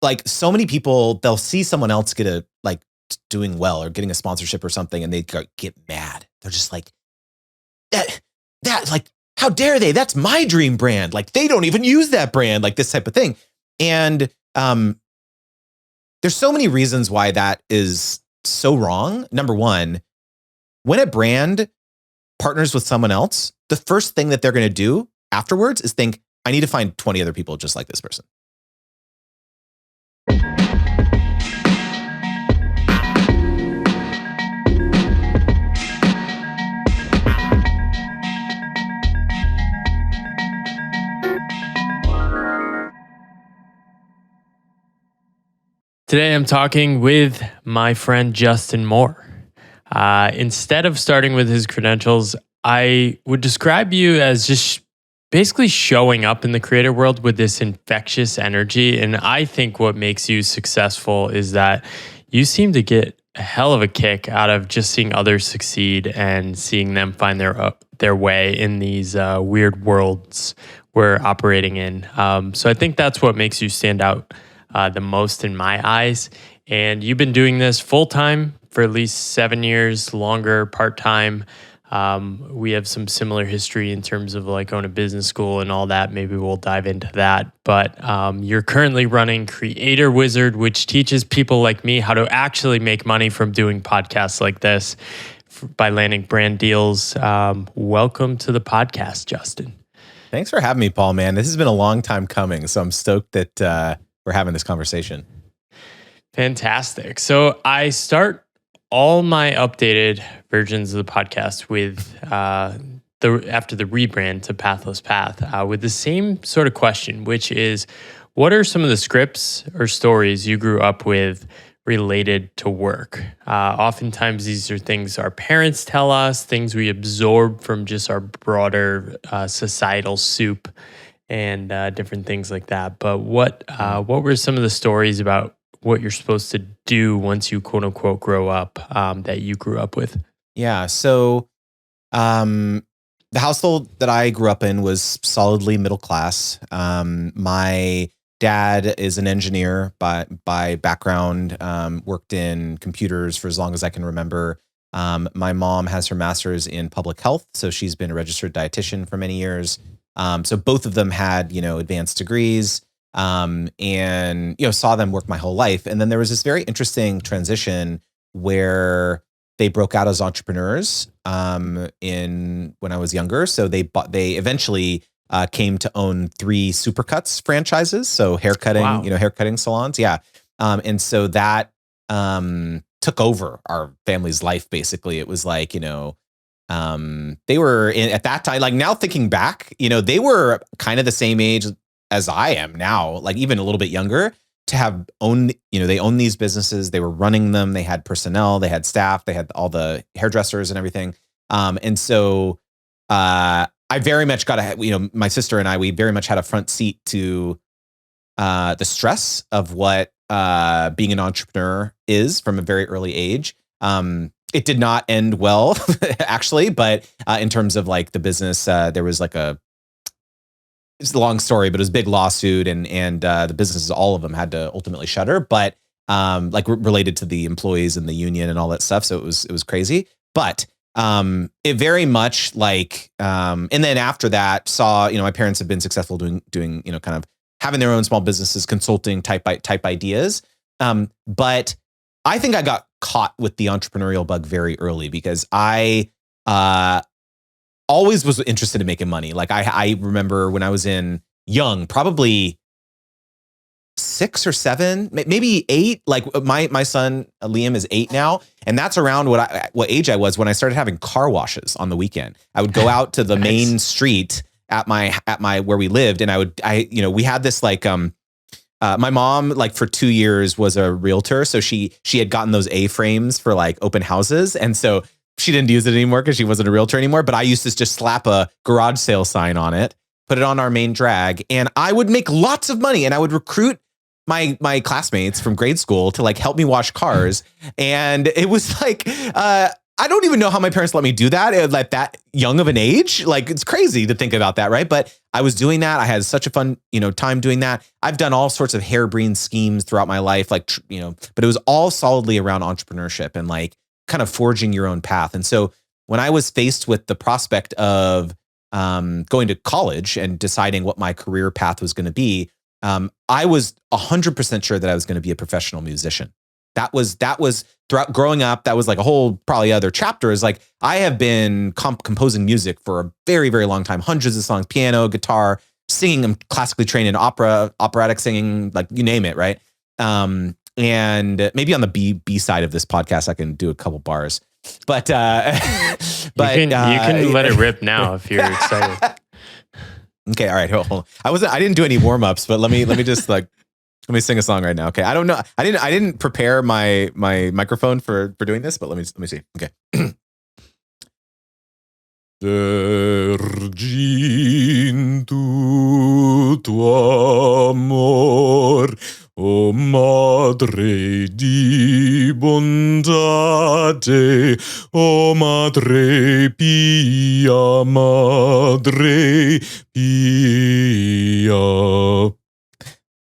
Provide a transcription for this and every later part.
like so many people, they'll see someone else doing well or getting a sponsorship or something, and they get mad. They're just like, that like, how dare they? That's my dream brand. Like, they don't even use that brand, like this type of thing. And there's so many reasons why that is so wrong. Number one, when a brand partners with someone else, the first thing that they're going to do afterwards is think, I need to find 20 other people just like this person. Today I'm talking with my friend Justin Moore. Instead of starting with his credentials, I would describe you as just basically showing up in the creator world with this infectious energy. And I think what makes you successful is that you seem to get a hell of a kick out of just seeing others succeed and seeing them find their way in these weird worlds we're operating in. So I think that's what makes you stand out the most in my eyes. And you've been doing this full-time for at least 7 years, longer part-time. We have some similar history in terms of like going to business school and all that. Maybe we'll dive into that. But you're currently running Creator Wizard, which teaches people like me how to actually make money from doing podcasts like this by landing brand deals. Welcome to the podcast, Justin. Thanks for having me, Paul, man. This has been a long time coming. So I'm stoked that we're having this conversation. Fantastic. So I start all my updated versions of the podcast with after the rebrand to Pathless Path with the same sort of question, which is, what are some of the scripts or stories you grew up with related to work? Oftentimes these are things our parents tell us, things we absorb from just our broader societal soup and different things like that. But what were some of the stories about what you're supposed to do once you quote unquote grow up that you grew up with? Yeah. So the household that I grew up in was solidly middle class. My dad is an engineer by background, worked in computers for as long as I can remember. My mom has her master's in public health, so she's been a registered dietitian for many years. So both of them had, advanced degrees, and, saw them work my whole life. And then there was this very interesting transition where they broke out as entrepreneurs, when I was younger. So they eventually, came to own 3 Supercuts franchises. So haircutting, Wow. Haircutting salons. Yeah. And so that, took over our family's life. Basically, it was like, they were at that time, like now thinking back, they were kind of the same age as I am now, like even a little bit younger, to have owned, they owned these businesses, they were running them, they had personnel, they had staff, they had all the hairdressers and everything. And so I very much my sister and I, we very much had a front seat to the stress of what being an entrepreneur is from a very early age. It did not end well, actually, but in terms of like the business, there was like it's a long story, but it was a big lawsuit, and the businesses, all of them, had to ultimately shutter. But related to the employees and the union and all that stuff, so it was crazy. But it very much and then after that, saw my parents have been successful doing kind of having their own small businesses, consulting type ideas. But I think I got caught with the entrepreneurial bug very early because I always was interested in making money. Like I remember when I was young, probably 6 or 7, maybe 8. Like my son Liam is 8 now, and that's around what age I was when I started having car washes on the weekend. I would go out to the Nice. main street at my where we lived, and we had this my mom, for 2 years, was a realtor. So she had gotten those A-frames for open houses. And so she didn't use it anymore because she wasn't a realtor anymore. But I used to just slap a garage sale sign on it, put it on our main drag, and I would make lots of money. And I would recruit my classmates from grade school to help me wash cars. And it was I don't even know how my parents let me do that at that young of an age. Like, it's crazy to think about that, right? But I was doing that. I had such a fun, time doing that. I've done all sorts of harebrained schemes throughout my life, like, but it was all solidly around entrepreneurship and like kind of forging your own path. And so when I was faced with the prospect of going to college and deciding what my career path was going to be, I was 100% sure that I was going to be a professional musician. That was throughout growing up. That was like a whole probably other chapter. Is like I have been composing music for a very, very long time. Hundreds of songs, piano, guitar, singing. I'm classically trained in operatic singing, like you name it, right? And maybe on the B side of this podcast, I can do a couple bars. But you can let it rip now if you're excited. Okay, all right. Hold on. I didn't do any warm ups, but let me just like. Let me sing a song right now. Okay. I don't know. I didn't prepare my microphone for doing this, but let me see. Okay. Sergintu tuo amor, o madre di bondade, o madre pia, madre pia.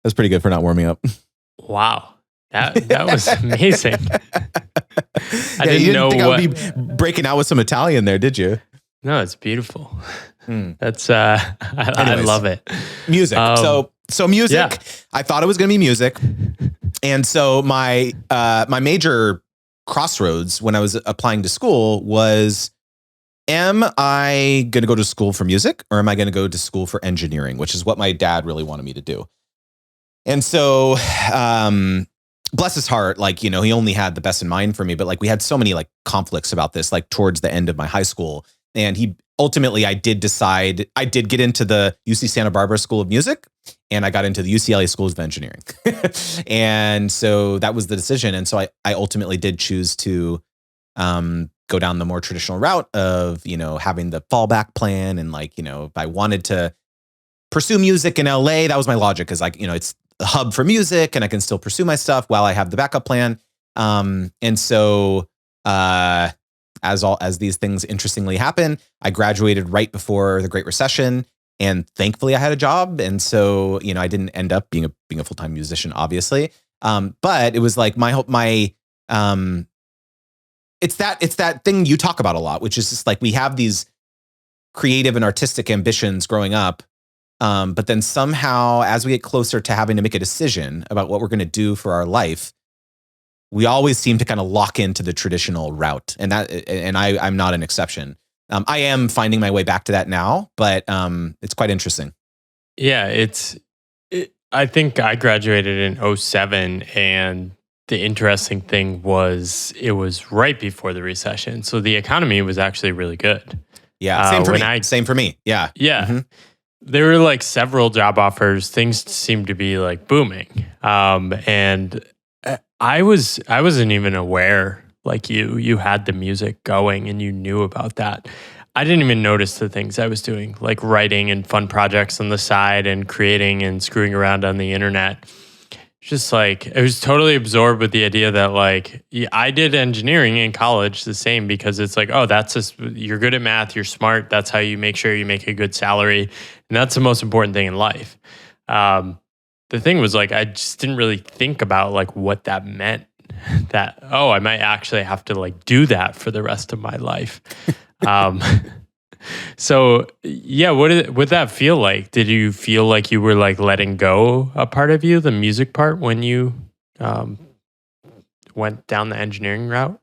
That's pretty good for not warming up. Wow. That was amazing. I didn't know think I would be breaking out with some Italian there, did you? No, it's beautiful. That's I love it. Music. So music. Yeah. I thought it was going to be music, and so my major crossroads when I was applying to school was: am I going to go to school for music, or am I going to go to school for engineering, which is what my dad really wanted me to do. And so, bless his heart, like, he only had the best in mind for me, but like we had so many like conflicts about this, like towards the end of my high school. And I did decide, I did get into the UC Santa Barbara School of Music, and I got into the UCLA Schools of Engineering. And so that was the decision. And so I ultimately did choose to go down the more traditional route of, having the fallback plan. And like, if I wanted to pursue music in LA, that was my logic, because like, it's the hub for music and I can still pursue my stuff while I have the backup plan. And so as these things interestingly happen, I graduated right before the Great Recession, and thankfully I had a job. And so, I didn't end up being a full-time musician, obviously. But it was like it's that thing you talk about a lot, which is just like, we have these creative and artistic ambitions growing up. But then somehow, as we get closer to having to make a decision about what we're going to do for our life, we always seem to kind of lock into the traditional route. And I'm not an exception. I am finding my way back to that now, but it's quite interesting. Yeah, I think I graduated in 2007, and the interesting thing was it was right before the recession. So the economy was actually really good. Yeah, same for me. Yeah. Yeah. Mm-hmm. There were like several job offers. Things seemed to be like booming. And I wasn't even aware like you had the music going and you knew about that. I didn't even notice the things I was doing, like writing and fun projects on the side and creating and screwing around on the internet. Just like, I was totally absorbed with the idea that like, I did engineering in college the same, because it's like, oh, you're good at math, you're smart. That's how you make sure you make a good salary. And that's the most important thing in life. The thing was like, I just didn't really think about like what that meant, that, oh, I might actually have to like do that for the rest of my life. So yeah, what that feel like? Did you feel like you were like letting go a part of you, the music part, when you went down the engineering route?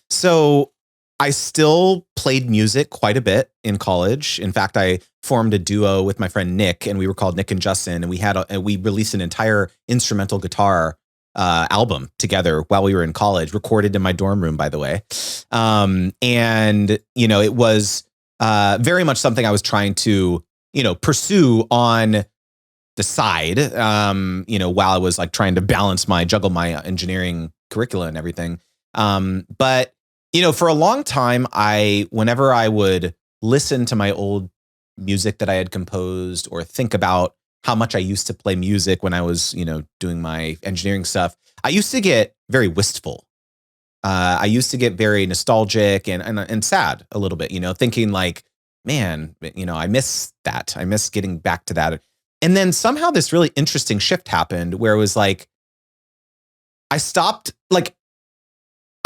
So I still played music quite a bit in college. In fact, I formed a duo with my friend Nick, and we were called Nick and Justin, and we released an entire instrumental guitar album together while we were in college, recorded in my dorm room, by the way. And, it was very much something I was trying to, pursue on the side, while I was like trying to juggle my engineering curricula and everything. But, for a long time, whenever I would listen to my old music that I had composed, or think about how much I used to play music when I was, doing my engineering stuff, I used to get very wistful. I used to get very nostalgic and sad a little bit, thinking like, man, I miss that. I miss getting back to that. And then somehow this really interesting shift happened where it was like, I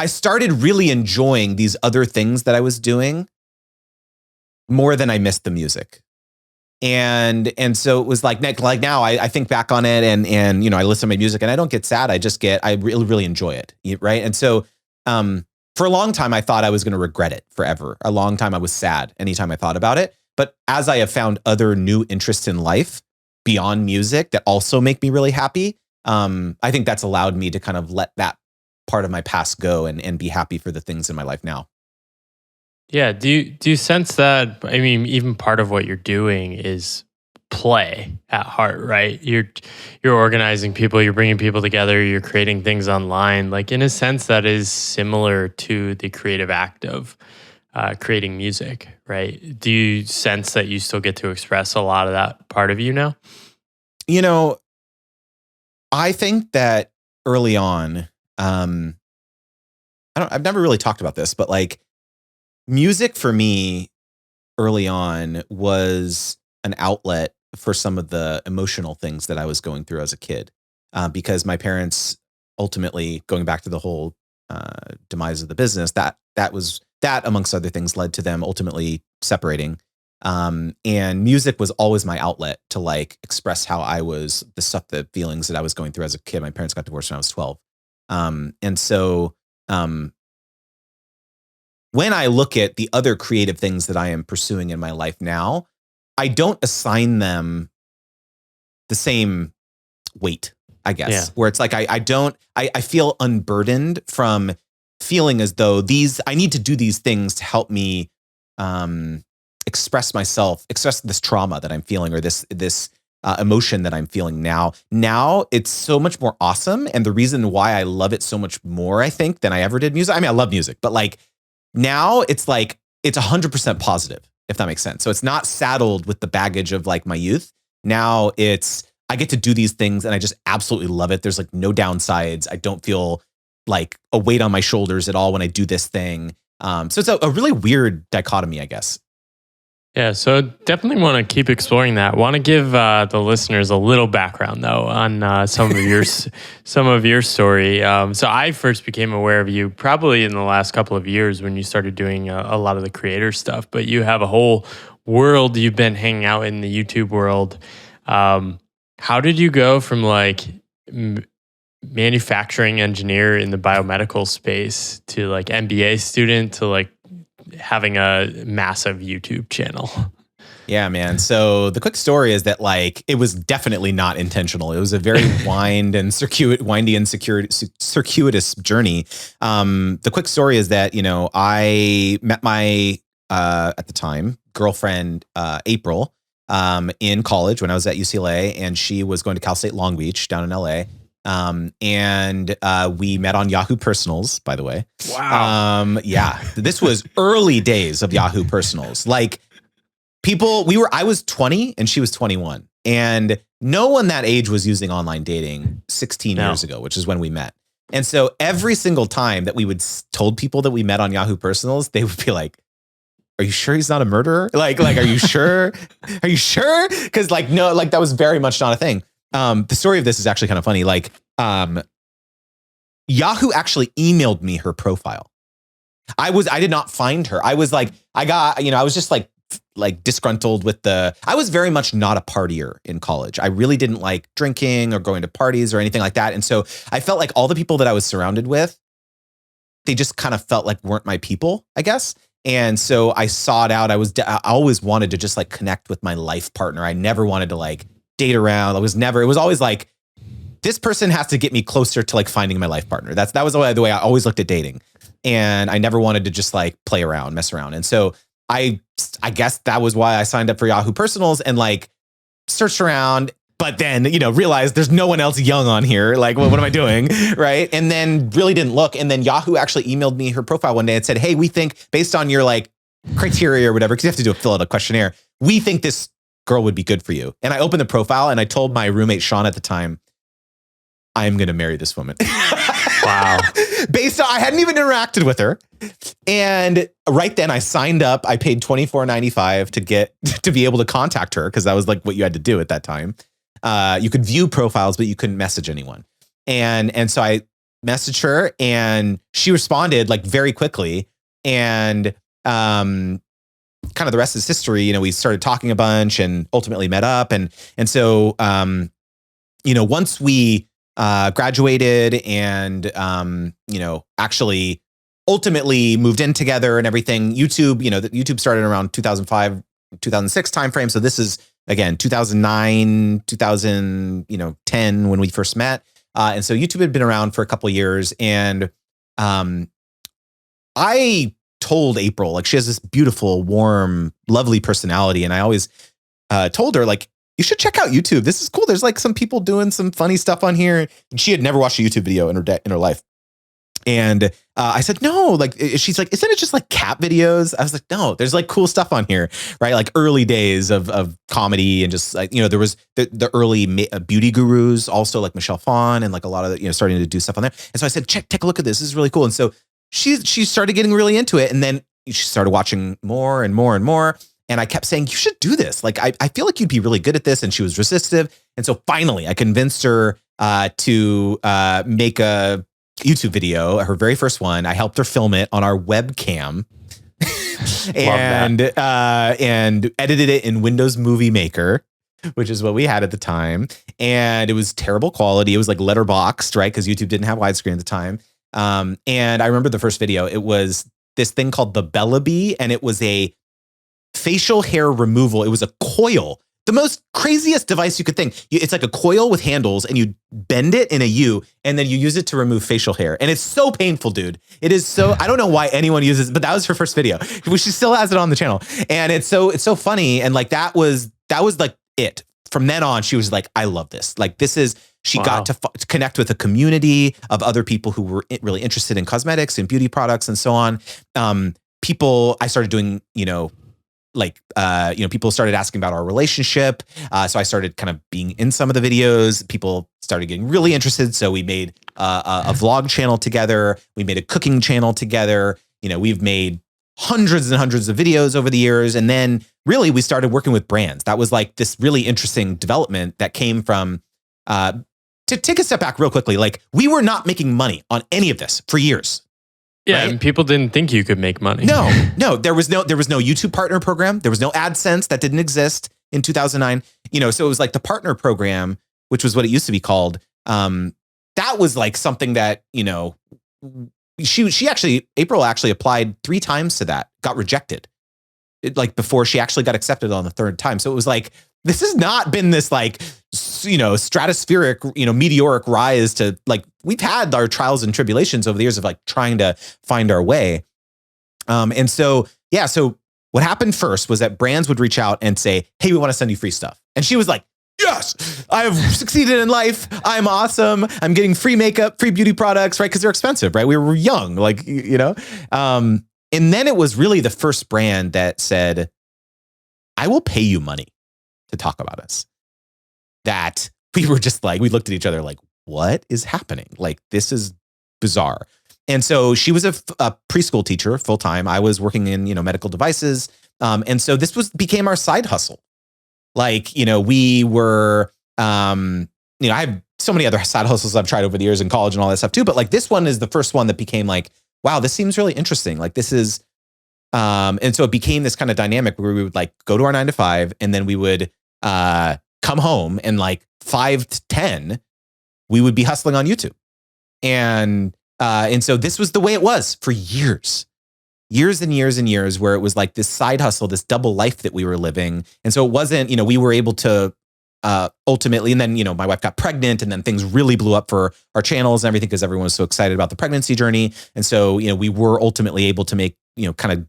started really enjoying these other things that I was doing more than I missed the music. And so it was like now I think back on it and I listen to my music and I don't get sad. I really, really enjoy it. Right. And so, for a long time, I thought I was going to regret it forever. A long time I was sad anytime I thought about it. But as I have found other new interests in life beyond music that also make me really happy, I think that's allowed me to kind of let that part of my past go and be happy for the things in my life now. Yeah. Do you sense that? I mean, even part of what you're doing is play at heart, right? You're organizing people, you're bringing people together, you're creating things online. Like in a sense, that is similar to the creative act of creating music, right? Do you sense that you still get to express a lot of that part of you now? I think that early on, I've never really talked about this, but like music for me early on was an outlet for some of the emotional things that I was going through as a kid, because my parents ultimately, going back to the whole demise of the business, that amongst other things led to them ultimately separating. And music was always my outlet to like express how I was, the feelings that I was going through as a kid. My parents got divorced when I was 12. And so when I look at the other creative things that I am pursuing in my life now, I don't assign them the same weight, I guess, Yeah. where it's like, I feel unburdened from feeling as though I need to do these things to help me express myself, express this trauma that I'm feeling or this emotion that I'm feeling now. Now it's so much more awesome. And the reason why I love it so much more, I think, than I ever did music. I mean, I love music, but like now it's like, it's 100% positive, if that makes sense. So it's not saddled with the baggage of like my youth. Now I get to do these things and I just absolutely love it. There's like no downsides. I don't feel like a weight on my shoulders at all when I do this thing. So it's a really weird dichotomy, I guess. Yeah, so definitely want to keep exploring that. Want to give the listeners a little background though on some of your story. So I first became aware of you probably in the last couple of years when you started doing a lot of the creator stuff. But you have a whole world you've been hanging out in the YouTube world. How did you go from like manufacturing engineer in the biomedical space to like MBA student to like having a massive YouTube channel? Yeah, man. So the quick story is that like it was definitely not intentional. It was a very windy and circuitous journey. The quick story is that I met my at the time girlfriend April in college when I was at UCLA, and she was going to Cal State Long Beach down in LA. And we met on Yahoo Personals, by the way. Wow. Yeah, this was early days of Yahoo Personals. Like I was 20 and she was 21, and no one that age was using online dating 16 years ago, which is when we met. And so every single time that we would told people that we met on Yahoo Personals, they would be like, "Are you sure he's not a murderer? Like, are you sure? Are you sure?" Because like, no, like that was very much not a thing. The story of this is actually kind of funny. Like, Yahoo actually emailed me her profile. I did not find her. I was like, I was just like disgruntled with I was very much not a partier in college. I really didn't like drinking or going to parties or anything like that. And so I felt like all the people that I was surrounded with, they just kind of felt like weren't my people, I guess. And so I sought out, I always wanted to just like connect with my life partner. I never wanted to like date around. It was always like, this person has to get me closer to like finding my life partner. That was the way I always looked at dating. And I never wanted to just like play around, mess around. And so I guess that was why I signed up for Yahoo Personals and like searched around, but then, realized there's no one else young on here. Like, what am I doing? Right. And then really didn't look. And then Yahoo actually emailed me her profile one day and said, "Hey, we think based on your like criteria or whatever, because you have to fill out a questionnaire, we think this girl would be good for you." And I opened the profile and I told my roommate, Sean, at the time, "I'm going to marry this woman." Wow. based on, I hadn't even interacted with her. And right then I signed up. I paid $24.95 to be able to contact her, because that was like what you had to do at that time. You could view profiles, but you couldn't message anyone. And so I messaged her, and she responded like very quickly. And kind of the rest is history. You know, we started talking a bunch and ultimately met up. And so, you know, once we graduated and, you know, actually ultimately moved in together and everything, YouTube, you know, YouTube started around 2005, 2006 timeframe. So this is, again, 2009, 2010 when we first met. And so YouTube had been around for a couple of years. And I told April, like, she has this beautiful, warm, lovely personality. And I always told her, like, you should check out YouTube. This is cool. There's like some people doing some funny stuff on here. And she had never watched a YouTube video in her life. And I said, no, like, she's like, isn't it just like cat videos? I was like, no, there's like cool stuff on here, right? Like early days of comedy, and just like, you know, there was the early beauty gurus, also like Michelle Phan, and like a lot of, you know, starting to do stuff on there. And so I said, take a look at this. This is really cool. And so she started getting really into it. And then she started watching more and more and more. And I kept saying, you should do this. Like, I feel like you'd be really good at this. And she was resistive. And so finally I convinced her to make a YouTube video, her very first one. I helped her film it on our webcam and edited it in Windows Movie Maker, which is what we had at the time. And it was terrible quality. It was like letterboxed, right? Because YouTube didn't have widescreen at the time. And I remember the first video, it was this thing called the Bellabee, and it was a facial hair removal. It was a coil, the most craziest device you could think. It's like a coil with handles, and you bend it in a U, and then you use it to remove facial hair. And it's so painful, dude. It is so, I don't know why anyone uses it, but that was her first video. She still has it on the channel. And it's so funny. And like, that was like it. From then on, she was like, I love this. Like, this is, she got to connect with a community of other people who were really interested in cosmetics and beauty products and so on. I started doing, you know, like, people started asking about our relationship. So I started kind of being in some of the videos. People started getting really interested. So we made a vlog channel together. We made a cooking channel together. You know, we've made hundreds and hundreds of videos over the years. And then really we started working with brands. That was like this really interesting development that came from, to take a step back real quickly. Like, we were not making money on any of this for years. Yeah, right? and people didn't think you could make money. No, there was no YouTube partner program. There was no AdSense. That didn't exist in 2009. You know, so it was like the partner program, which was what it used to be called. That was like something that, you know, April actually applied 3 times to that, got rejected. Like before she actually got accepted on the 3rd time. So it was like, this has not been this like, you know, stratospheric, you know, meteoric rise to, like, we've had our trials and tribulations over the years of like trying to find our way. And so, yeah, so what happened first was that brands would reach out and say, hey, we want to send you free stuff. And she was like, yes, I have succeeded in life. I'm awesome. I'm getting free makeup, free beauty products, right? Because they're expensive, right? We were young, like, you know. And then it was really the first brand that said, I will pay you money to talk about us. That we were just like, we looked at each other like, what is happening? Like, this is bizarre. And so she was a preschool teacher full time. I was working in, you know, medical devices. And so this became our side hustle. Like, you know, we were, you know, I have so many other side hustles I've tried over the years in college and all that stuff too. But like, this one is the first one that became like, wow, this seems really interesting. Like, this is, and so it became this kind of dynamic where we would like go to our 9 to 5, and then we would come home, and like 5 to 10, we would be hustling on YouTube. And so this was the way it was for years and years and years, where it was like this side hustle, this double life that we were living. And so it wasn't, you know, we were able to ultimately, and then, you know, my wife got pregnant, and then things really blew up for our channels and everything because everyone was so excited about the pregnancy journey. And so, you know, we were ultimately able to make, you know, kind of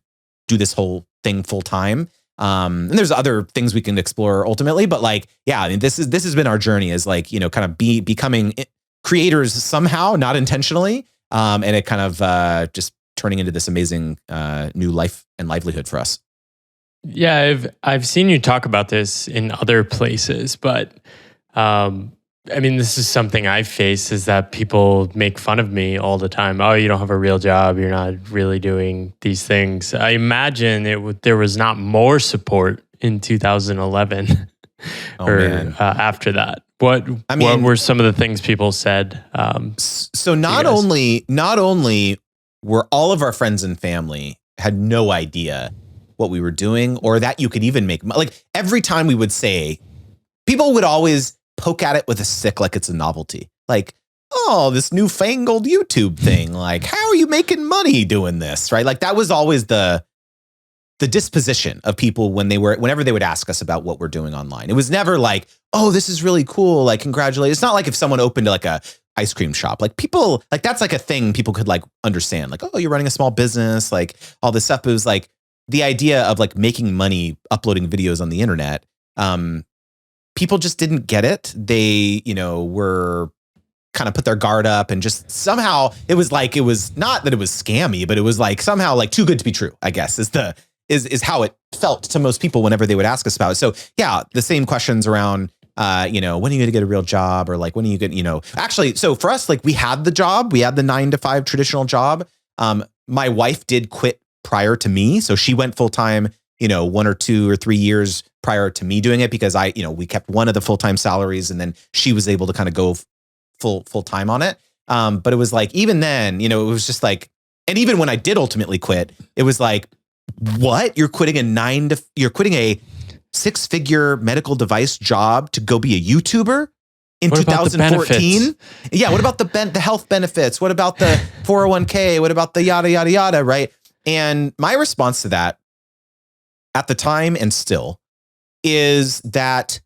do this whole thing full time. And there's other things we can explore ultimately, but like, yeah, I mean, this has been our journey, is like, you know, kind of becoming creators somehow, not intentionally. And it kind of just turning into this amazing new life and livelihood for us. Yeah, I've seen you talk about this in other places, but I mean, this is something I face, is that people make fun of me all the time. Oh, you don't have a real job. You're not really doing these things. I imagine there was not more support in 2011 or after that. What were some of the things people said? So not only were all of our friends and family had no idea what we were doing, or that you could even make, like every time we would say, people would always poke at it with a stick like it's a novelty. Like, oh, this newfangled YouTube thing. Like, how are you making doing this? Right? Like that was always the disposition of people whenever they would ask us about what we're doing online. It was never like, oh, this is really cool. Like, congratulations. It's not like if someone opened like a ice cream shop, like people, like that's like a thing people could like understand. Like, oh, you're running a small business, like all this stuff. It was like the idea of like making money, uploading videos on the internet. People just didn't get it. They, were kind of put their guard up, and just somehow it was not that it was scammy, but it was like somehow like too good to be true, I guess is how it felt to most people whenever they would ask us about it. So yeah, the same questions around, when are you going to get a real job, or like, when are you going to, actually, so for us, like we had the job, we had the 9-to-5 traditional job. My wife did quit prior to me. So she went full-time, 1 or 2 or 3 years prior to me doing it, because we kept one of the full-time salaries, and then she was able to kind of go full time on it. But it was like, even then, it was just like, and even when I did ultimately quit, it was like, what? You're quitting a 6-figure medical device job to go be a YouTuber in 2014? Yeah. What about the health benefits? What about the 401k? What about the yada, yada, yada, right? And my response to that at the time, and still, is that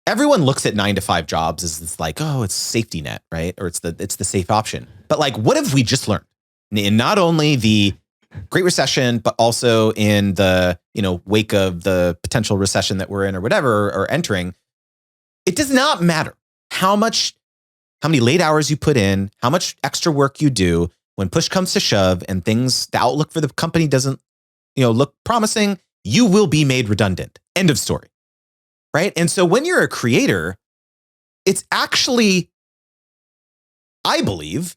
everyone looks at 9-to-5 jobs as this like, oh, it's safety net, right? Or it's the safe option. But like, what have we just learned in not only the Great Recession, but also in the, wake of the potential recession that we're in or whatever, or entering? It does not matter how many late hours you put in, how much extra work you do. When push comes to shove and the outlook for the company doesn't, look promising, you will be made redundant. End of story. Right? And so when you're a creator, it's actually, I believe,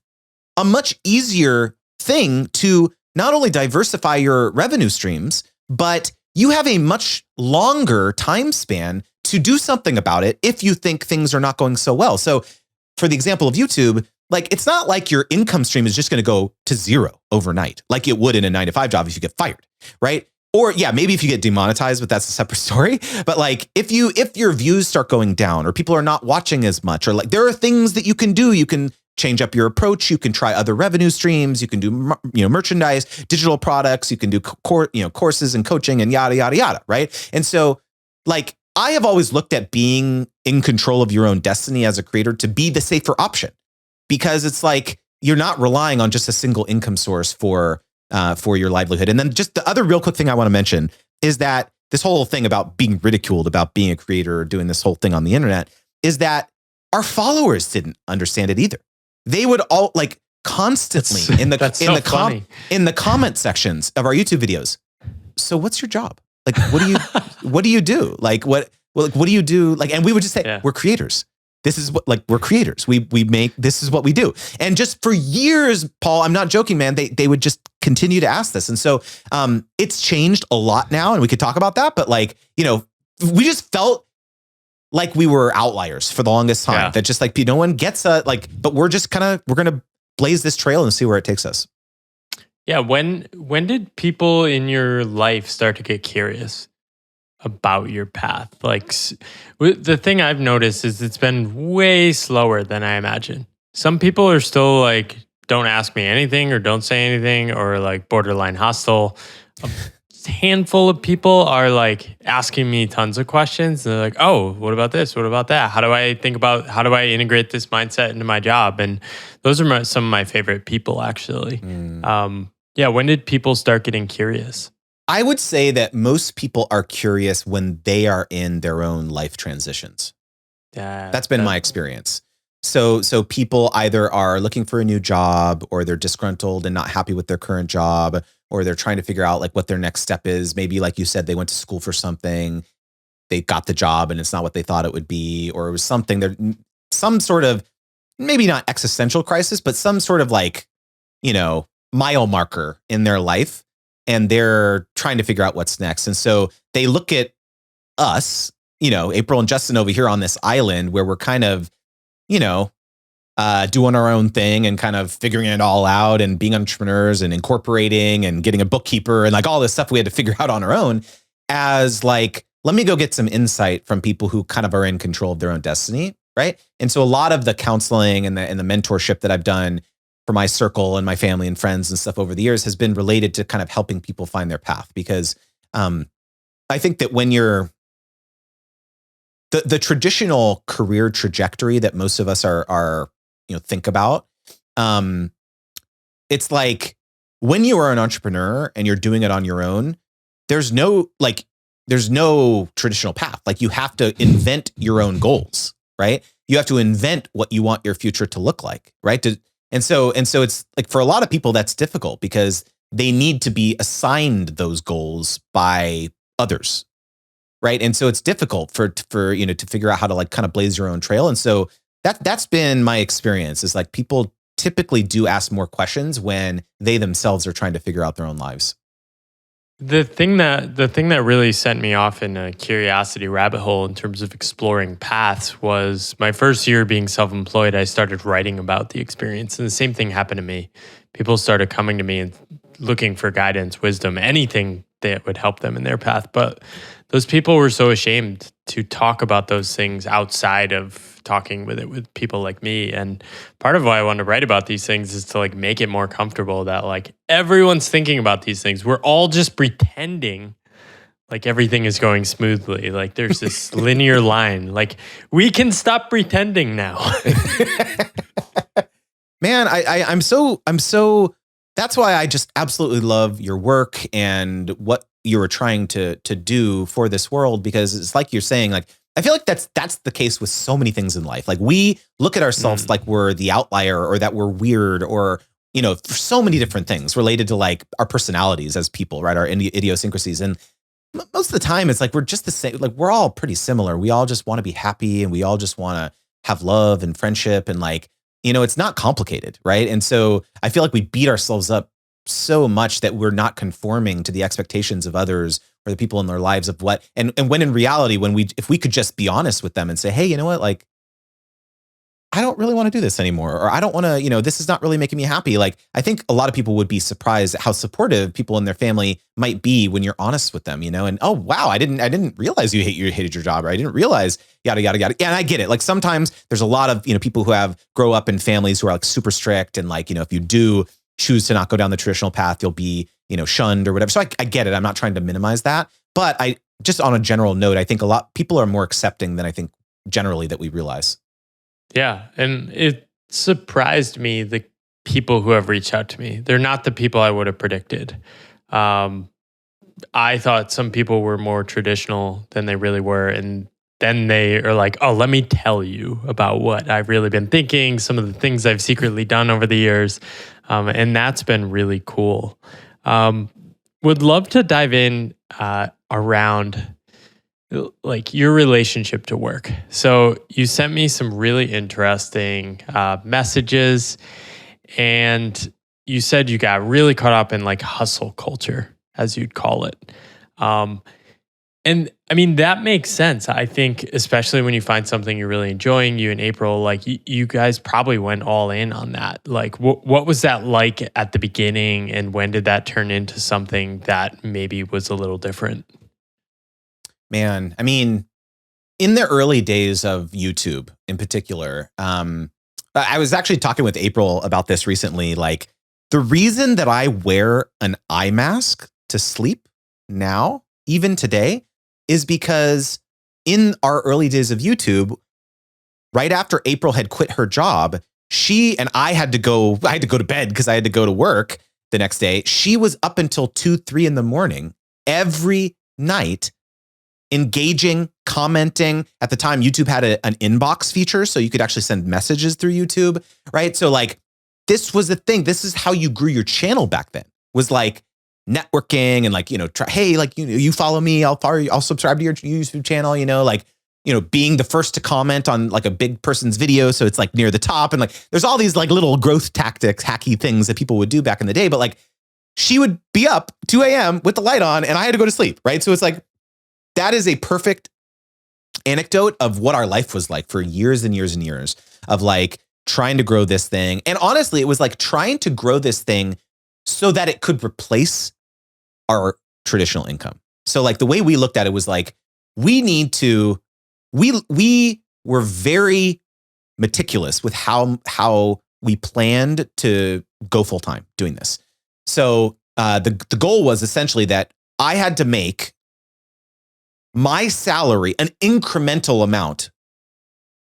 a much easier thing to not only diversify your revenue streams, but you have a much longer time span to do something about it if you think things are not going so well. So for the example of YouTube, like, it's not like your income stream is just going to go to zero overnight, like it would in a 9-to-5 job if you get fired, right? Or yeah, maybe if you get demonetized, but that's a separate story. But like, if your views start going down, or people are not watching as much, or like, there are things that you can do. You can change up your approach. You can try other revenue streams. You can do, merchandise, digital products. You can do courses and coaching and yada, yada, yada. Right. And so like, I have always looked at being in control of your own destiny as a creator to be the safer option, because it's like, you're not relying on just a single income source for your livelihood. And then just the other real quick thing I want to mention is that this whole thing about being ridiculed, about being a creator, or doing this whole thing on the internet, is that our followers didn't understand it either. They would all like constantly in the comment sections of our YouTube videos. So what's your job? Like, what do you do? Like, what do you do? Like, and we would just say, we're creators. This is what, like, we're creators. We make, this is what we do. And just for years, Paul, I'm not joking, man, they would just continue to ask this. And so it's changed a lot now, and we could talk about that. But like, we just felt like we were outliers for the longest time. That just like, no one gets but we're just we're going to blaze this trail and see where it takes us. Yeah. When did people in your life start to get curious about your path? Like, the thing I've noticed is it's been way slower than I imagined. Some people are still like, don't ask me anything, or don't say anything, or like borderline hostile. A handful of people are like asking me tons of questions. They're like, oh, what about this? What about that? How do I integrate this mindset into my job? And those are some of my favorite people, actually. When did people start getting curious? I would say that most people are curious when they are in their own life transitions. That's been my experience. So people either are looking for a new job, or they're disgruntled and not happy with their current job, or they're trying to figure out like what their next step is. Maybe like you said, they went to school for something. they got the job and it's not what they thought it would be, or it was something there, some sort of, maybe not existential crisis, but some sort of like, mile marker in their life, and they're trying to figure out what's next. And so they look at us, April and Justin over here on this island where we're kind of, doing our own thing and kind of figuring it all out and being entrepreneurs and incorporating and getting a bookkeeper and like all this stuff we had to figure out on our own, as like, let me go get some insight from people who kind of are in control of their own destiny. Right. And so a lot of the counseling and the mentorship that I've done for my circle and my family and friends and stuff over the years has been related to kind of helping people find their path. Because I think that when you're the traditional career trajectory that most of us are think about, it's like when you are an entrepreneur and you're doing it on your own, there's no traditional path. Like you have to invent your own goals, right? You have to invent what you want your future to look like, right? And so it's like for a lot of people that's difficult because they need to be assigned those goals by others, right? And so it's difficult for to figure out how to like kind of blaze your own trail. And so that's been my experience, is like people typically do ask more questions when they themselves are trying to figure out their own lives. The thing that really sent me off in a curiosity rabbit hole in terms of exploring paths was my first year being self-employed. I started writing about the experience, and the same thing happened to me. People started coming to me and looking for guidance, wisdom, anything that would help them in their path. But those people were so ashamed to talk about those things outside of talking with people like me. And part of why I want to write about these things is to like make it more comfortable that like everyone's thinking about these things. We're all just pretending like everything is going smoothly. Like there's this linear line. Like we can stop pretending now. Man, I'm so that's why I just absolutely love your work and what you were trying to do for this world, because it's like you're saying, like, I feel like that's the case with so many things in life. Like we look at ourselves like we're the outlier, or that we're weird, or, for so many different things related to like our personalities as people, right? Our idiosyncrasies. And most of the time it's like, we're just the same. Like we're all pretty similar. We all just want to be happy, and we all just want to have love and friendship, and like, it's not complicated, right? And so I feel like we beat ourselves up so much that we're not conforming to the expectations of others or the people in their lives of what, and when in reality, if we could just be honest with them and say, hey, you know what, like, I don't really want to do this anymore, or I don't want to, this is not really making me happy. Like, I think a lot of people would be surprised at how supportive people in their family might be when you're honest with them, and, oh, wow, I didn't realize you hated your job, or I didn't realize yada, yada, yada. Yeah, and I get it. Like sometimes there's a lot of, people who grow up in families who are like super strict, and like, if you do choose to not go down the traditional path, you'll be, shunned or whatever. So I get it. I'm not trying to minimize that, but I just, on a general note, I think a lot people are more accepting than I think generally that we realize. Yeah. And it surprised me, the people who have reached out to me. They're not the people I would have predicted. I thought some people were more traditional than they really were. And then they are like, oh, let me tell you about what I've really been thinking, some of the things I've secretly done over the years. And that's been really cool. Would love to dive in around like your relationship to work. So you sent me some really interesting messages, and you said you got really caught up in like hustle culture, as you'd call it. And I mean, that makes sense. I think, especially when you find something you're really enjoying, you and April, like you guys probably went all in on that. Like, what was that like at the beginning, and when did that turn into something that maybe was a little different? Man, I mean, in the early days of YouTube in particular, I was actually talking with April about this recently. Like, the reason that I wear an eye mask to sleep now, even today, is because in our early days of YouTube, right after April had quit her job, she and I had to go to bed because I had to go to work the next day. She was up until 2, 3 in the morning every night, engaging, commenting. At the time, YouTube had an inbox feature, so you could actually send messages through YouTube, right? So like, this was the thing. This is how you grew your channel back then, was like networking and like, hey, like, you follow me, I'll subscribe to your YouTube channel, like, being the first to comment on like a big person's video. So it's like near the top. And like, there's all these like little growth tactics, hacky things that people would do back in the day. But like, she would be up 2 a.m. with the light on and I had to go to sleep. Right. So it's like, that is a perfect anecdote of what our life was like for years and years and years of like trying to grow this thing. And honestly, it was like trying to grow this thing so that it could replace our traditional income. So like the way we looked at it was like, we were very meticulous with how we planned to go full time doing this. So the goal was essentially that I had to make my salary an incremental amount,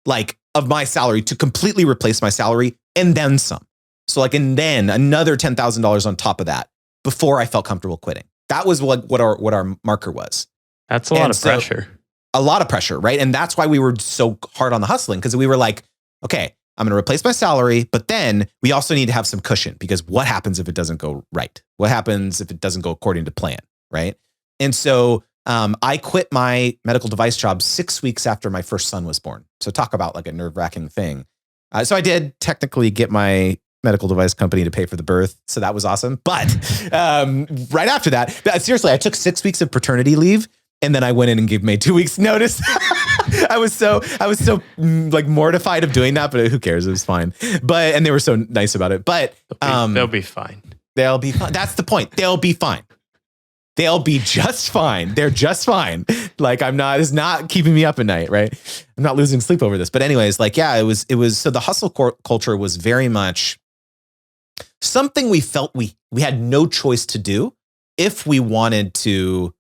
like of my salary, to completely replace my salary and then some. So like, and then another $10,000 on top of that before I felt comfortable quitting. That was what our marker was. That's a lot of pressure. A lot of pressure, right? And that's why we were so hard on the hustling, because we were like, okay, I'm going to replace my salary, but then we also need to have some cushion, because what happens if it doesn't go right? What happens if it doesn't go according to plan, right? And so I quit my medical device job 6 weeks after my first son was born. So talk about like a nerve-wracking thing. So I did technically get my medical device company to pay for the birth. So that was awesome. But right after that, seriously, I took 6 weeks of paternity leave. And then I went in and made 2 weeks notice. I was so like mortified of doing that, but who cares? It was fine. And they were so nice about it. But they'll be fine. They'll be fine. That's the point. They'll be fine. They'll be just fine. They're just fine. Like it's not keeping me up at night, right? I'm not losing sleep over this. But anyways, like, yeah, it was, so the hustle culture was very much something we felt we had no choice to do if we wanted to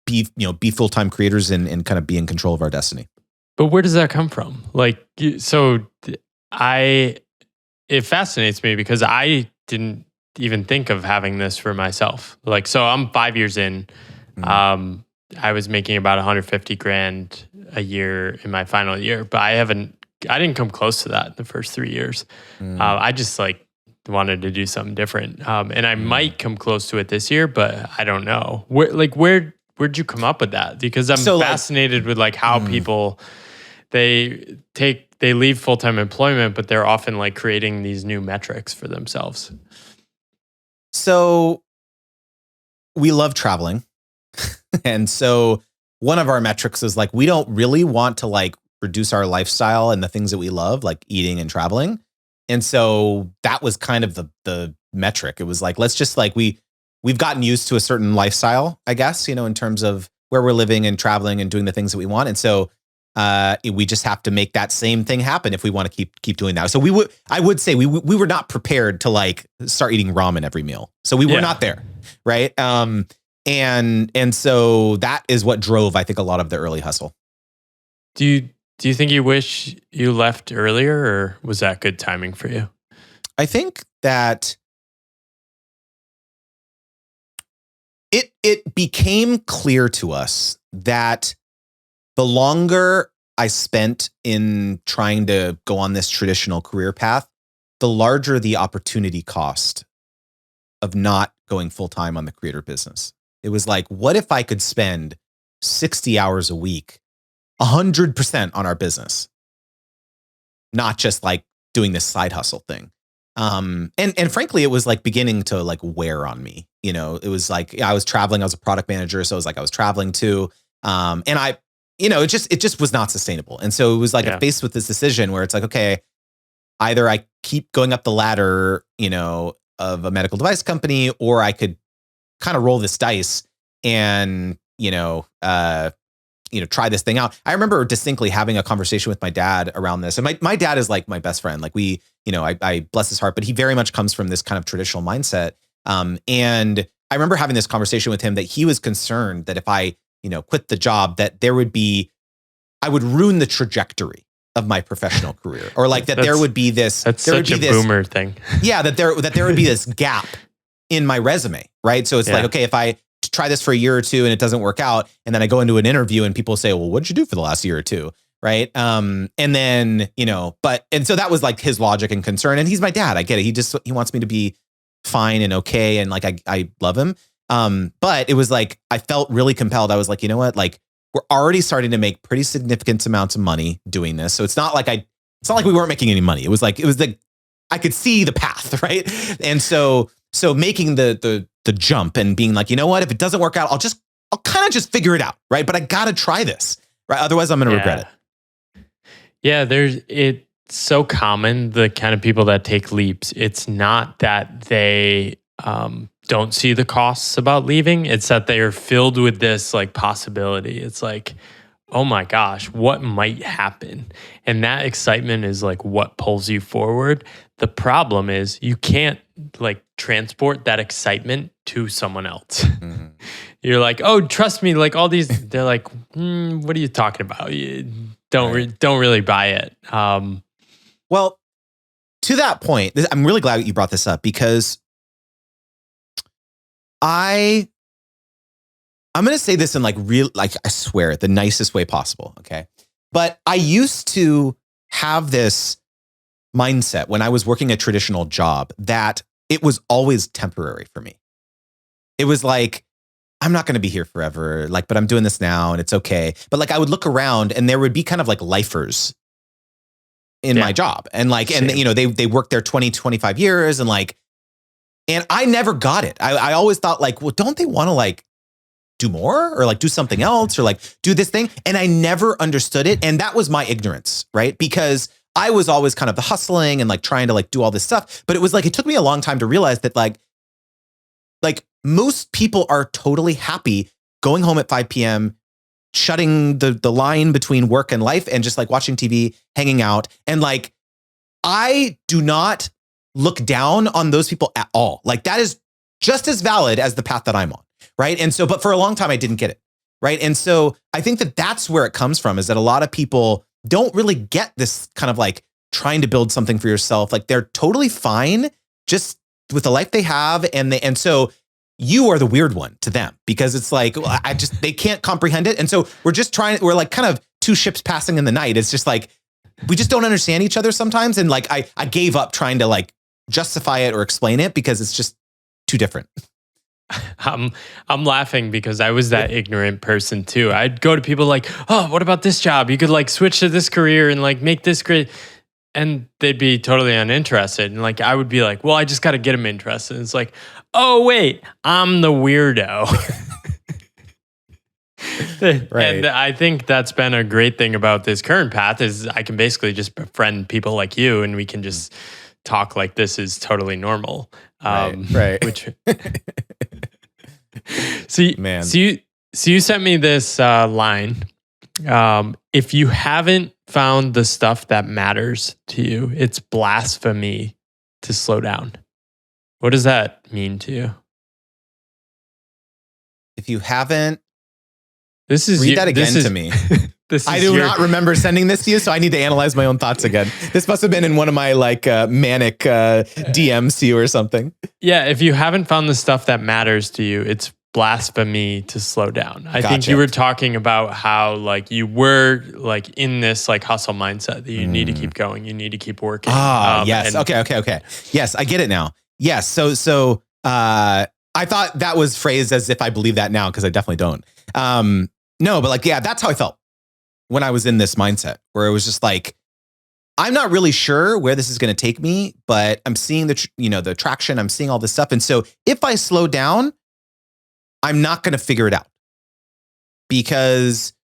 be full-time creators and kind of be in control of our destiny. But where does that come from? Like, so it fascinates me because I didn't even think of having this for myself. Like, so I'm 5 years in. Mm-hmm. I was making about 150 grand a year in my final year, but I didn't come close to that in the first 3 years. I just like wanted to do something different. And I might come close to it this year, but I don't know. Where'd you come up with that? Because I'm fascinated with like how people, they leave full-time employment, but they're often like creating these new metrics for themselves. So we love traveling. And so one of our metrics is like, we don't really want to like reduce our lifestyle and the things that we love, like eating and traveling. And so that was kind of the metric. It was like, let's just like, we've gotten used to a certain lifestyle, I guess, in terms of where we're living and traveling and doing the things that we want. And so we just have to make that same thing happen if we want to keep doing that. So I would say we were not prepared to like start eating ramen every meal. So we were not there. Right. And so that is what drove, I think, a lot of the early hustle. Do you think you wish you left earlier, or was that good timing for you? I think that it became clear to us that the longer I spent in trying to go on this traditional career path, the larger the opportunity cost of not going full time on the creator business. It was like, what if I could spend 60 hours a week, 100% on our business, not just like doing this side hustle thing. And frankly, it was like beginning to like wear on me. It was like I was traveling. I was a product manager, so it was like I was traveling too. And it just was not sustainable. And so it was like faced with this decision where it's like, okay, either I keep going up the ladder, of a medical device company, or I could kind of roll this dice and try this thing out. I remember distinctly having a conversation with my dad around this. And my dad is like my best friend. Like I bless his heart, but he very much comes from this kind of traditional mindset. And I remember having this conversation with him that he was concerned that if I, quit the job, that I would ruin the trajectory of my professional career, or like that there would be this. That's such a boomer thing. Yeah, that there would be this gap in my resume, right? So it's like, okay, if I try this for a year or two and it doesn't work out, and then I go into an interview and people say, well, what did you do for the last year or two? Right. And then, and so that was like his logic and concern. And he's my dad. I get it. He wants me to be fine and okay. And like, I love him. But it was like, I felt really compelled. I was like, you know what? Like, we're already starting to make pretty significant amounts of money doing this. So it's not like we weren't making any money. It was like I could see the path. Right. And so making the jump and being like, you know what, if it doesn't work out, I'll kind of just figure it out. Right. But I got to try this. Right. Otherwise I'm going to regret it. Yeah. It's so common, the kind of people that take leaps. It's not that they, don't see the costs about leaving. It's that they are filled with this like possibility. It's like, oh my gosh, what might happen? And that excitement is like what pulls you forward. The problem is you can't like transport that excitement to someone else. Mm-hmm. You're like, oh, trust me, like all these, they're like, what are you talking about? You don't really buy it. Well, to that point, I'm really glad that you brought this up because I'm going to say this in like I swear, the nicest way possible. Okay. But I used to have this mindset when I was working a traditional job that it was always temporary for me. It was like, I'm not going to be here forever. Like, but I'm doing this now and it's okay. But like, I would look around and there would be kind of like lifers in my job. And like, and you know, they worked there 20, 25 years and like, and I never got it. I always thought like, well, don't they want to like do more or like do something else or like do this thing? And I never understood it. And that was my ignorance, right? Because I was always kind of the hustling and like trying to like do all this stuff. But it was like, it took me a long time to realize that like most people are totally happy going home at 5 p.m., shutting the line between work and life and just like watching TV, hanging out. And like, I do not look down on those people at all. Like that is just as valid as the path that I'm on. Right. And so, but for a long time, I didn't get it. Right. And so I think that that's where it comes from, is that a lot of people don't really get this kind of like trying to build something for yourself. Like they're totally fine just with the life they have. And so you are the weird one to them because it's like, well, they can't comprehend it. And so we're like kind of two ships passing in the night. It's just like, we just don't understand each other sometimes. And like, I gave up trying to like justify it or explain it because it's just too different. I'm laughing because I was that ignorant person too. I'd go to people like, oh, what about this job? You could like switch to this career and like make this great. And they'd be totally uninterested. And like, I would be like, well, I just got to get them interested. And it's like, oh, wait, I'm the weirdo. Right. And I think that's been a great thing about this current path is I can basically just befriend people like you and we can just talk like this is totally normal. Right. Which, so you sent me this line. If you haven't found the stuff that matters to you, it's blasphemy to slow down. What does that mean to you? If you haven't, read that again to me. I do not remember sending this to you, so I need to analyze my own thoughts again. This must have been in one of my like manic DMs to you or something. Yeah, if you haven't found the stuff that matters to you, it's blasphemy to slow down. I think you were talking about how like you were like in this like hustle mindset that you need to keep going, you need to keep working. Yes. Okay. Yes, I get it now. Yes. So I thought that was phrased as if I believe that now because I definitely don't. No, but like, yeah, that's how I felt when I was in this mindset where it was just like, I'm not really sure where this is going to take me, but I'm seeing the traction, I'm seeing all this stuff. And so if I slow down, I'm not going to figure it out because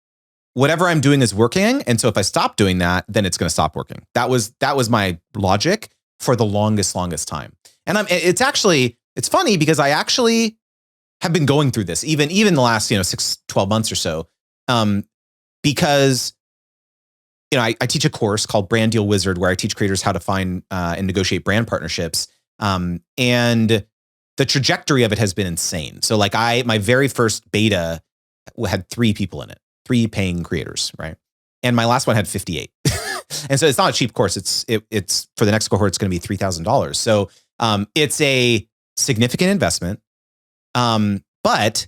whatever I'm doing is working. And so if I stop doing that, then it's going to stop working. That was my logic for the longest time. And it's funny because I actually have been going through this even the last, 6-12 months or so. Because, I teach a course called Brand Deal Wizard where I teach creators how to find and negotiate brand partnerships. And the trajectory of it has been insane. So like my very first beta had 3 people in it, 3 paying creators, right? And my last one had 58. And so it's not a cheap course. It's for the next cohort, it's going to be $3,000. So it's a significant investment. But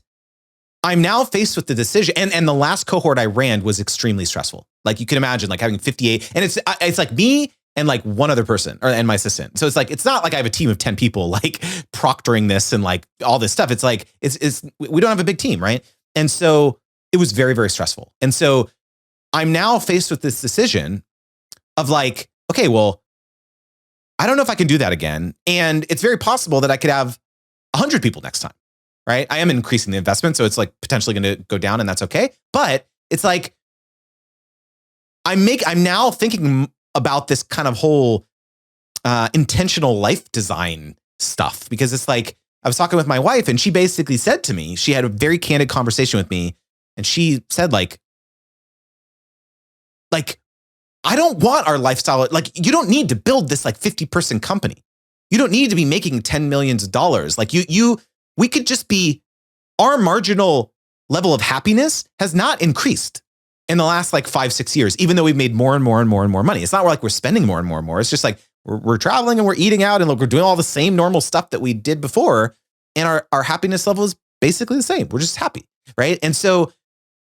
I'm now faced with the decision, and the last cohort I ran was extremely stressful. Like you can imagine, like having 58, and it's like me and like one other person and my assistant. So it's like, it's not like I have a team of 10 people like proctoring this and like all this stuff. It's like, we don't have a big team. Right. And so it was very, very stressful. And so I'm now faced with this decision of like, okay, well, I don't know if I can do that again. And it's very possible that I could have 100 people next time. Right. I am increasing the investment. So it's like potentially going to go down, and that's okay. But it's like, I'm now thinking about this kind of whole intentional life design stuff, because it's like, I was talking with my wife and she basically said to me, she had a very candid conversation with me. And she said like, I don't want our lifestyle. Like, you don't need to build this like 50-person company. You don't need to be making $10 million. Like we could just be, our marginal level of happiness has not increased in the last like 5-6 years, even though we've made more and more and more and more money. It's not like we're spending more and more and more. It's just like we're traveling and we're eating out and we're doing all the same normal stuff that we did before. And our happiness level is basically the same. We're just happy. Right. And so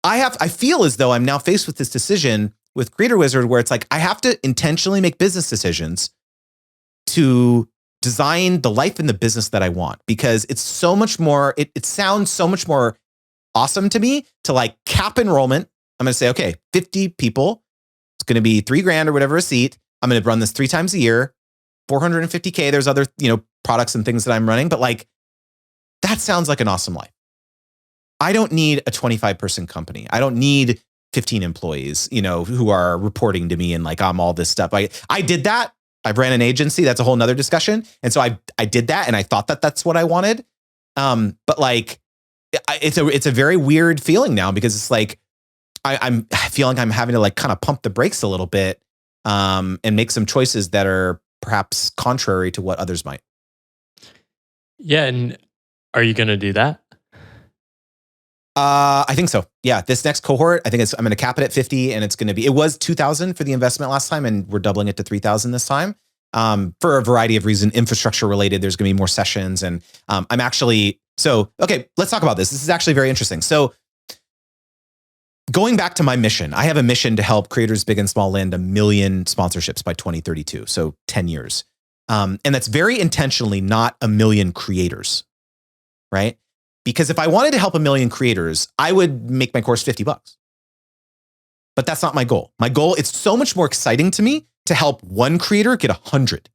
I feel as though I'm now faced with this decision with Creator Wizard, where it's like, I have to intentionally make business decisions to design the life and the business that I want, because it's so much more, it sounds so much more awesome to me to like cap enrollment. I'm going to say, okay, 50 people, it's going to be $3,000 or whatever a seat. I'm going to run this 3 times a year, 450K. There's other, products and things that I'm running, but like, that sounds like an awesome life. I don't need a 25-person company. I don't need 15 employees, who are reporting to me and like, I'm all this stuff. I did that. I ran an agency. That's a whole nother discussion. And so I did that, and I thought that that's what I wanted. But like, it's a very weird feeling now, because it's like, I feel like I'm having to like kind of pump the brakes a little bit, and make some choices that are perhaps contrary to what others might. Yeah. And are you going to do that? I think so. Yeah. This next cohort, I'm going to cap it at 50, and it was 2,000 for the investment last time, and we're doubling it to 3,000 this time. For a variety of reasons, infrastructure related, there's going to be more sessions. And, okay, let's talk about this. This is actually very interesting. So going back to my mission, I have a mission to help creators big and small land 1 million sponsorships by 2032. So 10 years. And that's very intentionally not 1 million creators, right? Because if I wanted to help 1 million creators, I would make my course $50. But that's not my goal. My goal, it's so much more exciting to me to help one creator get 100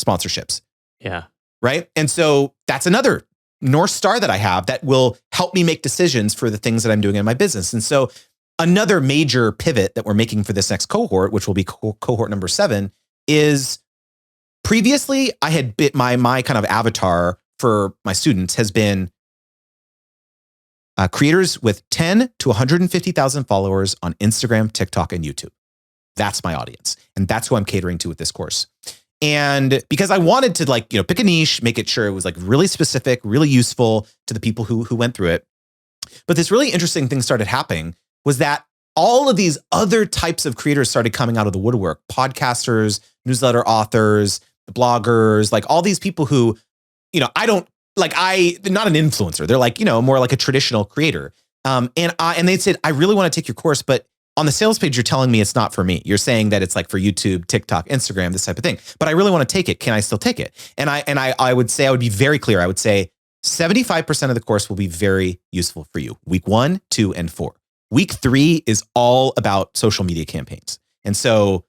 sponsorships. Yeah. Right. And so that's another North Star that I have that will help me make decisions for the things that I'm doing in my business. And so another major pivot that we're making for this next cohort, which will be cohort number 7, is previously I had bit my kind of avatar for my students has been creators with 10 to 150,000 followers on Instagram, TikTok, and YouTube. That's my audience. And that's who I'm catering to with this course. And because I wanted to pick a niche, make it sure it was like really specific, really useful to the people who went through it. But this really interesting thing started happening was that all of these other types of creators started coming out of the woodwork: podcasters, newsletter authors, bloggers, like all these people who, they're not an influencer. They're like, more like a traditional creator. And they said, I really want to take your course, but on the sales page, you're telling me it's not for me. You're saying that it's like for YouTube, TikTok, Instagram, this type of thing. But I really want to take it. Can I still take it? And I would say, I would be very clear. I would say 75% of the course will be very useful for you. Week 1, 2, and 4. Week 3 is all about social media campaigns. And so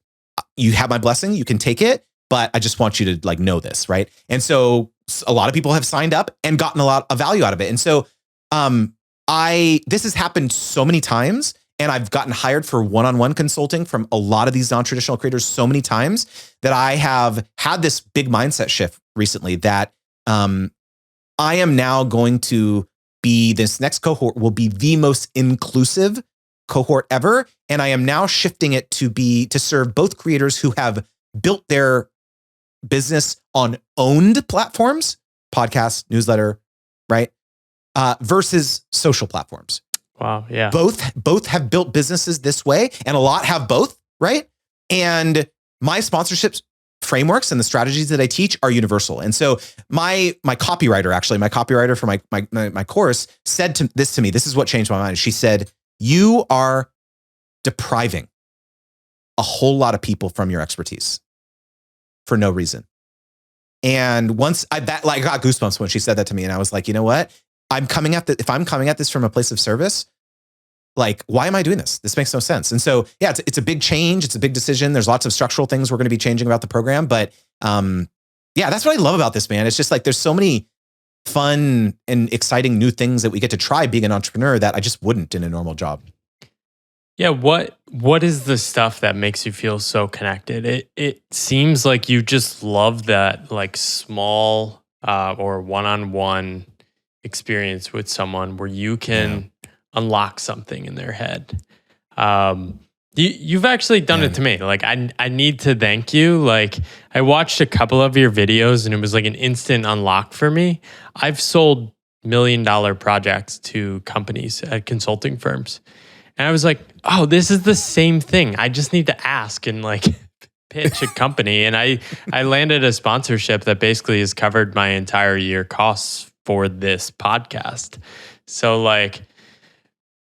you have my blessing. You can take it, but I just want you to know this, right? And so a lot of people have signed up and gotten a lot of value out of it. And so this has happened so many times. And I've gotten hired for one-on-one consulting from a lot of these non-traditional creators so many times that I have had this big mindset shift recently that I am now going to be, this next cohort will be the most inclusive cohort ever. And I am now shifting it to serve both creators who have built their business on owned platforms, podcast, newsletter, right? Versus social platforms. Wow. Yeah. Both have built businesses this way, and a lot have both, right? And my sponsorships frameworks and the strategies that I teach are universal. And so my copywriter for my course said this to me. This is what changed my mind. She said, "You are depriving a whole lot of people from your expertise. for no reason. And once I got goosebumps when she said that to me, and I was like, you know what? If I'm coming at this from a place of service, like, why am I doing this? This makes no sense. And so, yeah, it's a big change. It's a big decision. There's lots of structural things we're going to be changing about the program. But yeah, that's what I love about this, man. It's just like there's so many fun and exciting new things that we get to try being an entrepreneur that I just wouldn't in a normal job. Yeah, what is the stuff that makes you feel so connected? It seems like you just love that like small or one-on-one experience with someone where you can unlock something in their head. You've actually done it to me. Like I need to thank you. Like I watched a couple of your videos and it was like an instant unlock for me. I've sold $1 million projects to companies at consulting firms. And I was like, oh, this is the same thing. I just need to ask and like pitch a company. And I landed a sponsorship that basically has covered my entire year costs for this podcast. So like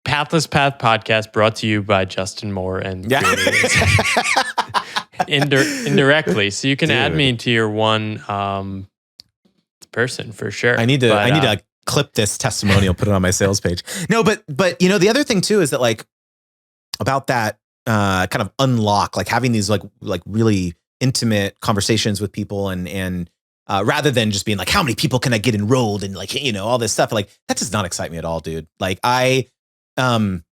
Pathless Path podcast brought to you by Justin Moore and indirectly. So you can add me to your one person for sure. I need to like clip this testimonial, put it on my sales page. No, but you know, the other thing too is that like about that kind of unlock, like having these like really intimate conversations with people and rather than just being like, how many people can I get enrolled and like, you know, all this stuff, like that does not excite me at all, dude. Like I think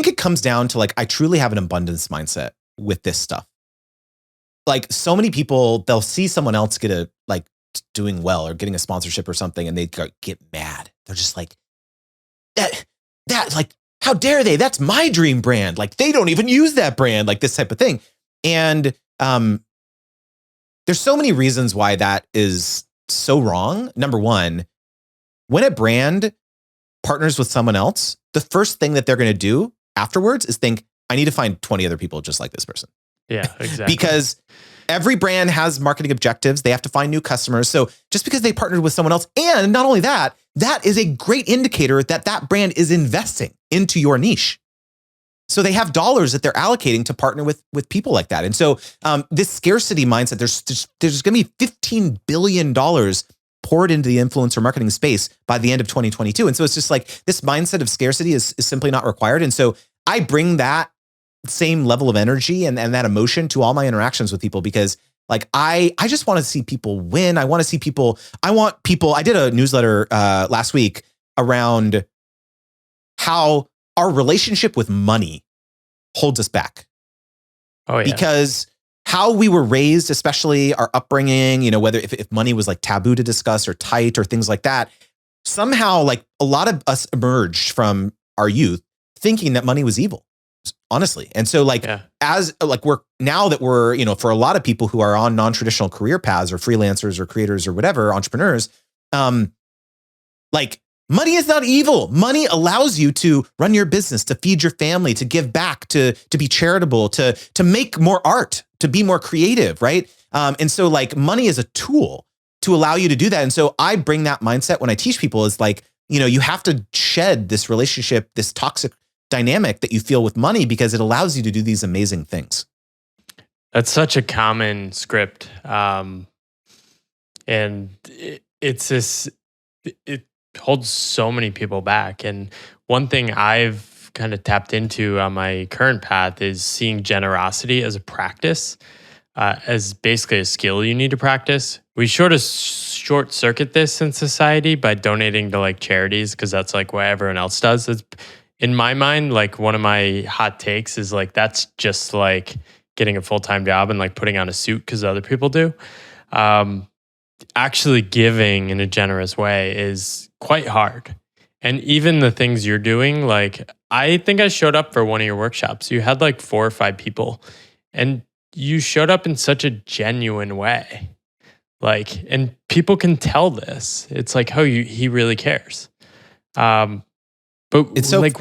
it comes down to like, I truly have an abundance mindset with this stuff. Like so many people, they'll see someone else get a like doing well or getting a sponsorship or something and they get mad. They're just like, that like, how dare they? That's my dream brand. Like they don't even use that brand, like this type of thing. And there's so many reasons why that is so wrong. Number one, when a brand partners with someone else, the first thing that they're going to do afterwards is think, I need to find 20 other people just like this person. Yeah, exactly. Because every brand has marketing objectives. They have to find new customers. So just because they partnered with someone else, and not only that, that is a great indicator that that brand is investing into your niche. So they have dollars that they're allocating to partner with people like that. And so this scarcity mindset, there's going to be $15 billion poured into the influencer marketing space by the end of 2022. And so it's just like this mindset of scarcity is simply not required. And so I bring that same level of energy and that emotion to all my interactions with people because like I just want to see people win. I want people. I did a newsletter last week around how our relationship with money holds us back. Oh yeah. Because how we were raised, especially our upbringing, you know, whether if money was like taboo to discuss or tight or things like that, somehow like a lot of us emerged from our youth thinking that money was evil, honestly. And so like, as like we're, you know, for a lot of people who are on non-traditional career paths or freelancers or creators or whatever, entrepreneurs, like money is not evil. Money allows you to run your business, to feed your family, to give back, to be charitable, to make more art, to be more creative, right? And so like money is a tool to allow you to do that. And so I bring that mindset when I teach people is like, you know, you have to shed this relationship, this toxic dynamic that you feel with money because it allows you to do these amazing things. That's such a common script. And it holds so many people back. And one thing I've kind of tapped into on my current path is seeing generosity as a practice, as basically a skill you need to practice. We short circuit this in society by donating to like charities because that's like what everyone else does. It's, in my mind, like one of my hot takes is like that's just like getting a full-time job and like putting on a suit because other people do. Actually giving in a generous way is quite hard. And even the things you're doing, like I think I showed up for one of your workshops. You had like 4 or 5 people and you showed up in such a genuine way. Like, and people can tell this. It's like, oh, he really cares. But it's so, like,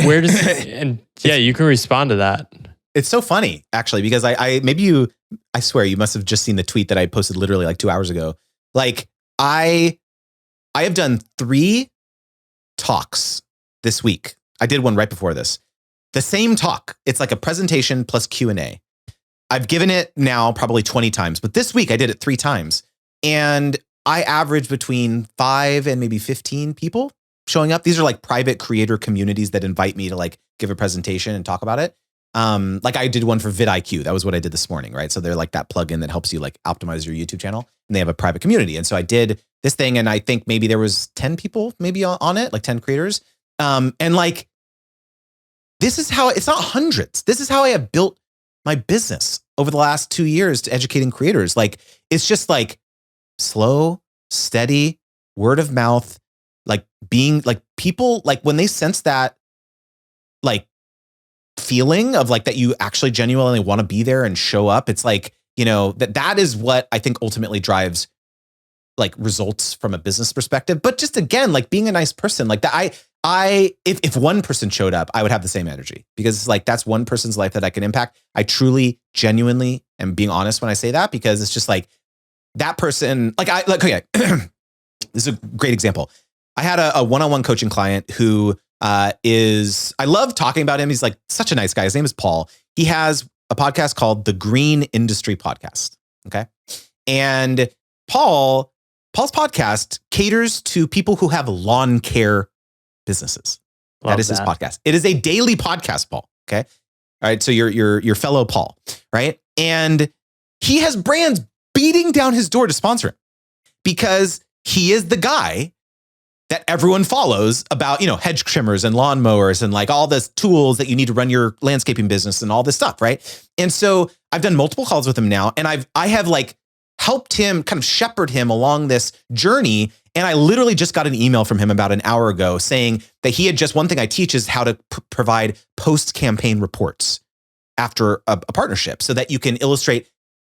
where does and yeah, you can respond to that. It's so funny actually, because I swear you must have just seen the tweet that I posted literally like 2 hours ago. Like I have done 3 talks this week. I did one right before this. The same talk. It's like a presentation plus Q&A. I've given it now probably 20 times, but this week I did it 3 times. And I average between 5 and maybe 15 people showing up. These are like private creator communities that invite me to like give a presentation and talk about it. Like I did one for vidIQ. That was what I did this morning, right? So they're like that plugin that helps you like optimize your YouTube channel, and they have a private community. And so I did this thing, and I think maybe there was 10 people maybe on it, like 10 creators. And like, this is how, it's not hundreds. This is how I have built my business over the last 2 years to educating creators. Like, it's just like slow, steady, word of mouth, like being like people, like when they sense that like feeling of like that you actually genuinely want to be there and show up, it's like, you know, that is what I think ultimately drives like results from a business perspective. But just again, like being a nice person, like that, if one person showed up, I would have the same energy, because it's like, that's one person's life that I can impact. I truly, genuinely am being honest when I say that, because it's just like that person, okay, this is a great example. I had a one-on-one coaching client who I love talking about him. He's like such a nice guy. His name is Paul. He has a podcast called the Green Industry Podcast. Okay. And Paul's podcast caters to people who have lawn care businesses. That is his podcast. It is a daily podcast, Paul. Okay. All right. So your fellow Paul, right? And he has brands beating down his door to sponsor him, because he is the guy that everyone follows about, you know, hedge trimmers and lawnmowers and like all this tools that you need to run your landscaping business and all this stuff, right? And so I've done multiple calls with him now, and I have like helped him kind of shepherd him along this journey. And I literally just got an email from him about an hour ago saying that he had just, one thing I teach is how to provide post-campaign reports after a partnership, so that you can illustrate,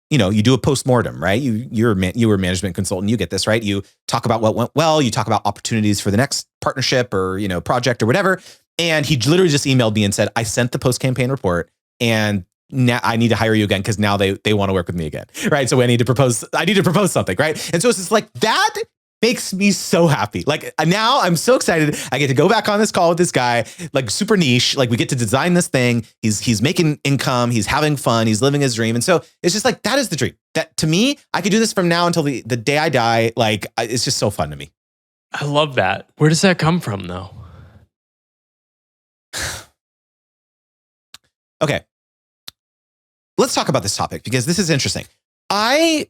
you know, you do a postmortem, right? You were a management consultant. You get this, right? You talk about what went well. You talk about opportunities for the next partnership or, you know, project or whatever. And he literally just emailed me and said, I sent the post-campaign report, and now I need to hire you again, because now they want to work with me again, right? So I need to propose something, right? And so it's just like, that makes me so happy. Like now I'm so excited. I get to go back on this call with this guy, like super niche. Like we get to design this thing. He's making income. He's having fun. He's living his dream. And so it's just like, that is the dream. That to me, I could do this from now until the day I die. Like it's just so fun to me. I love that. Where does that come from though? Okay. Let's talk about this topic, because this is interesting. I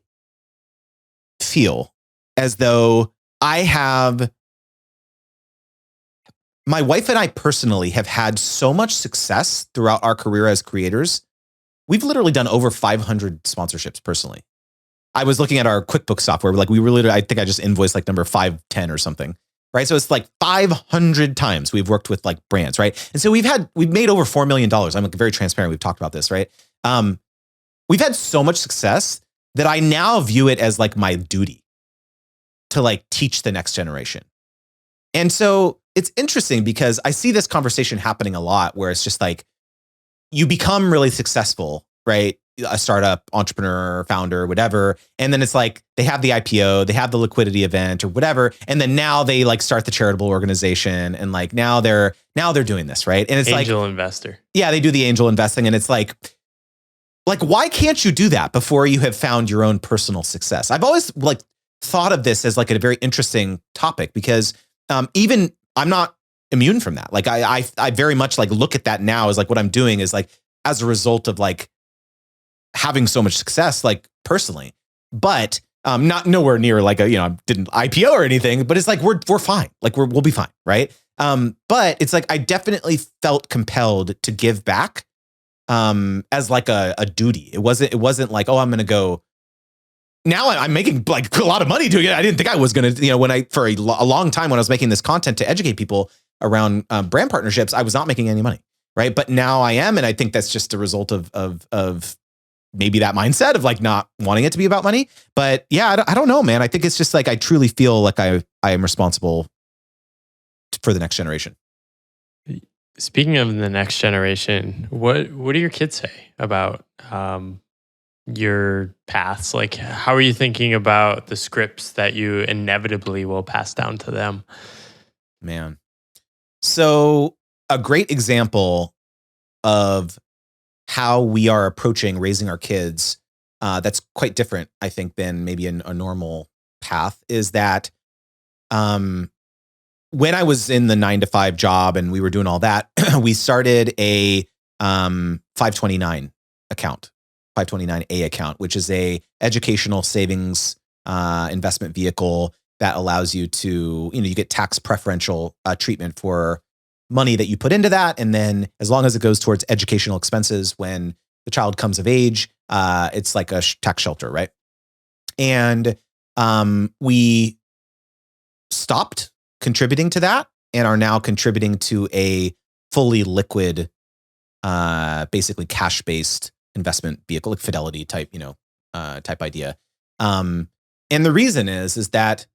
feel as though my wife and I personally have had so much success throughout our career as creators. We've literally done over 500 sponsorships personally. I was looking at our QuickBooks software, like I think I just invoiced like number 510 or something, right? So it's like 500 times we've worked with like brands, right? And so we've made over $4 million. I'm very transparent. We've talked about this, right? We've had so much success that I now view it as like my duty to like teach the next generation. And so it's interesting, because I see this conversation happening a lot, where it's just like, you become really successful, right? A startup entrepreneur, founder, whatever. And then it's like, they have the IPO, they have the liquidity event or whatever. And then now they like start the charitable organization, and like now they're doing this, right? And it's angel investor. Yeah, they do the angel investing. And it's like, why can't you do that before you have found your own personal success? I've always like thought of this as like a very interesting topic, because even I'm not immune from that. Like I very much like look at that now as like, what I'm doing is like as a result of like having so much success, like personally, but not nowhere near like didn't IPO or anything, but it's like, we're fine. Like we'll be fine. Right. But it's like, I definitely felt compelled to give back as like a duty. It wasn't like, oh, I'm going to go. Now I'm making like a lot of money doing it. I didn't think I was going to, for a long time when I was making this content to educate people around brand partnerships, I was not making any money. Right. But now I am. And I think that's just a result of maybe that mindset of like not wanting it to be about money. But yeah, I don't know, man. I think it's just like, I truly feel like I am responsible for the next generation. Speaking of the next generation, what do your kids say about your paths? Like, how are you thinking about the scripts that you inevitably will pass down to them? Man. So a great example of how we are approaching raising our kids, that's quite different, I think, than maybe a normal path, is that when I was in the 9 to 5 job and we were doing all that, we started a 529 account, 529A account, which is a educational savings investment vehicle that allows you to, you get tax preferential treatment for money that you put into that. And then as long as it goes towards educational expenses when the child comes of age, it's like a tax shelter, right? And we stopped contributing to that and are now contributing to a fully liquid, basically cash-based investment vehicle, like Fidelity type, type idea. And the reason is that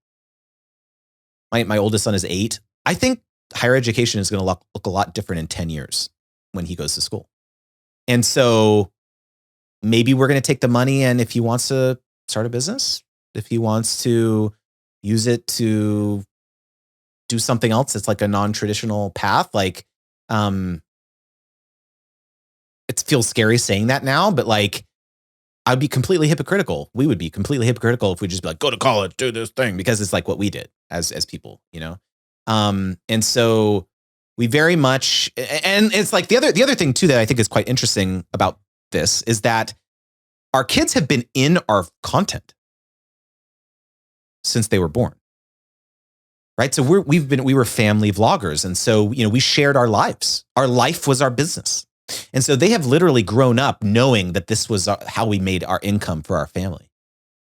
my oldest son is 8. I think higher education is going to look a lot different in 10 years when he goes to school. And so maybe we're going to take the money, and if he wants to start a business, if he wants to use it to do something else that's like a non-traditional path, like it feels scary saying that now, but like I'd be completely hypocritical. We would be completely hypocritical if we just be like, go to college, do this thing, because it's like what we did as people, and so we very much, and it's like the other thing too that I think is quite interesting about this is that our kids have been in our content since they were born. Right. So we were family vloggers. And so, we shared our lives. Our life was our business. And so they have literally grown up knowing that this was how we made our income for our family.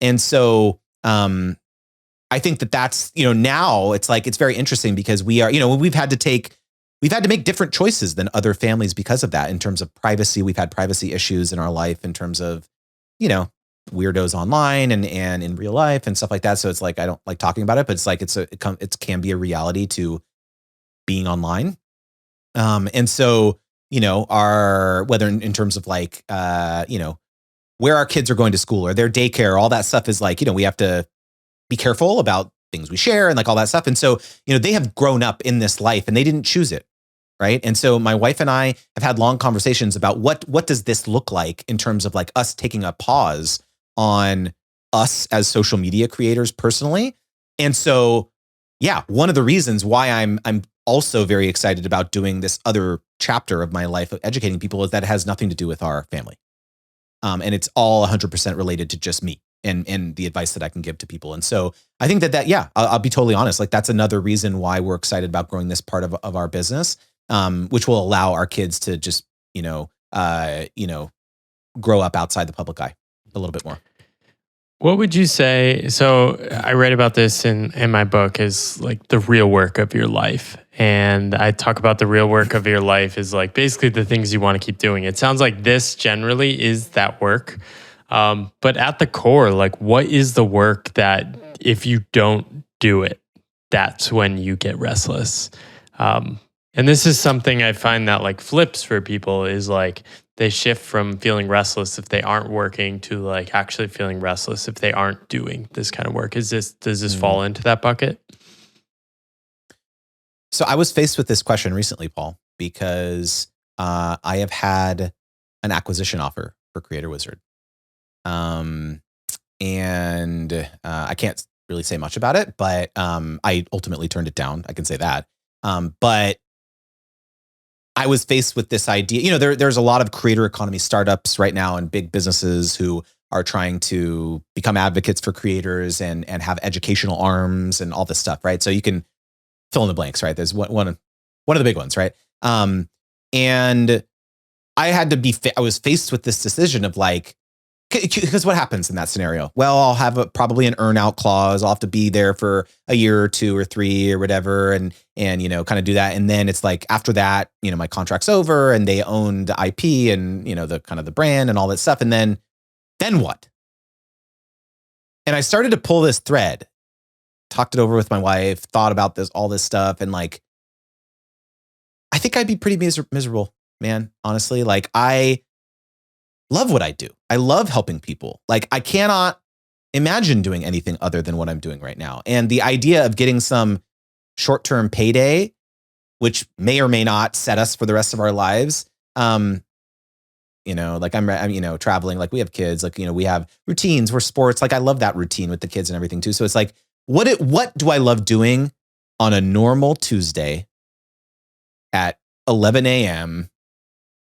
And so I think that's, now it's like, it's very interesting because we are, we've had to make different choices than other families because of that. In terms of privacy, we've had privacy issues in our life in terms of, weirdos online and in real life and stuff like that. So it's like, I don't like talking about it, but it's like, it can be a reality to being online. And so, whether in terms of like, where our kids are going to school or their daycare, all that stuff is like, we have to be careful about things we share and like all that stuff. And so, they have grown up in this life and they didn't choose it. Right. And so my wife and I have had long conversations about what does this look like in terms of like us taking a pause on us as social media creators personally. And so, yeah, one of the reasons why I'm also very excited about doing this other chapter of my life of educating people is that it has nothing to do with our family. And it's all 100% related to just me and the advice that I can give to people. And so I think that I'll be totally honest, like that's another reason why we're excited about growing this part of our business, which will allow our kids to just, grow up outside the public eye a little bit more. What would you say? So I read about this in my book is like the real work of your life. And I talk about the real work of your life is like basically the things you want to keep doing. It sounds like this generally is that work. But at the core, like what is the work that if you don't do it, that's when you get restless? And this is something I find that like flips for people is like they shift from feeling restless if they aren't working to like actually feeling restless if they aren't doing this kind of work. Does this fall into that bucket? So I was faced with this question recently, Paul, because I have had an acquisition offer for Creator Wizard. And I can't really say much about it, but I ultimately turned it down. I can say that. But I was faced with this idea, there's a lot of creator economy startups right now and big businesses who are trying to become advocates for creators and have educational arms and all this stuff, right? So you can fill in the blanks, right? There's one of the big ones, right? And I was faced with this decision of like, because what happens in that scenario? Well, I'll have probably an earn out clause. I'll have to be there for a year or 2 or 3 or whatever. And kind of do that. And then it's like, after that, my contract's over and they own the IP and, the kind of the brand and all that stuff. And then what? And I started to pull this thread, talked it over with my wife, thought about all this stuff. And like, I think I'd be pretty miserable, man. Honestly, like I love what I do. I love helping people. Like I cannot imagine doing anything other than what I'm doing right now. And the idea of getting some short-term payday, which may or may not set us for the rest of our lives, like I'm traveling, like we have kids, like, we have routines, we're sports. Like I love that routine with the kids and everything too. So it's like, what do I love doing on a normal Tuesday at 11 a.m.,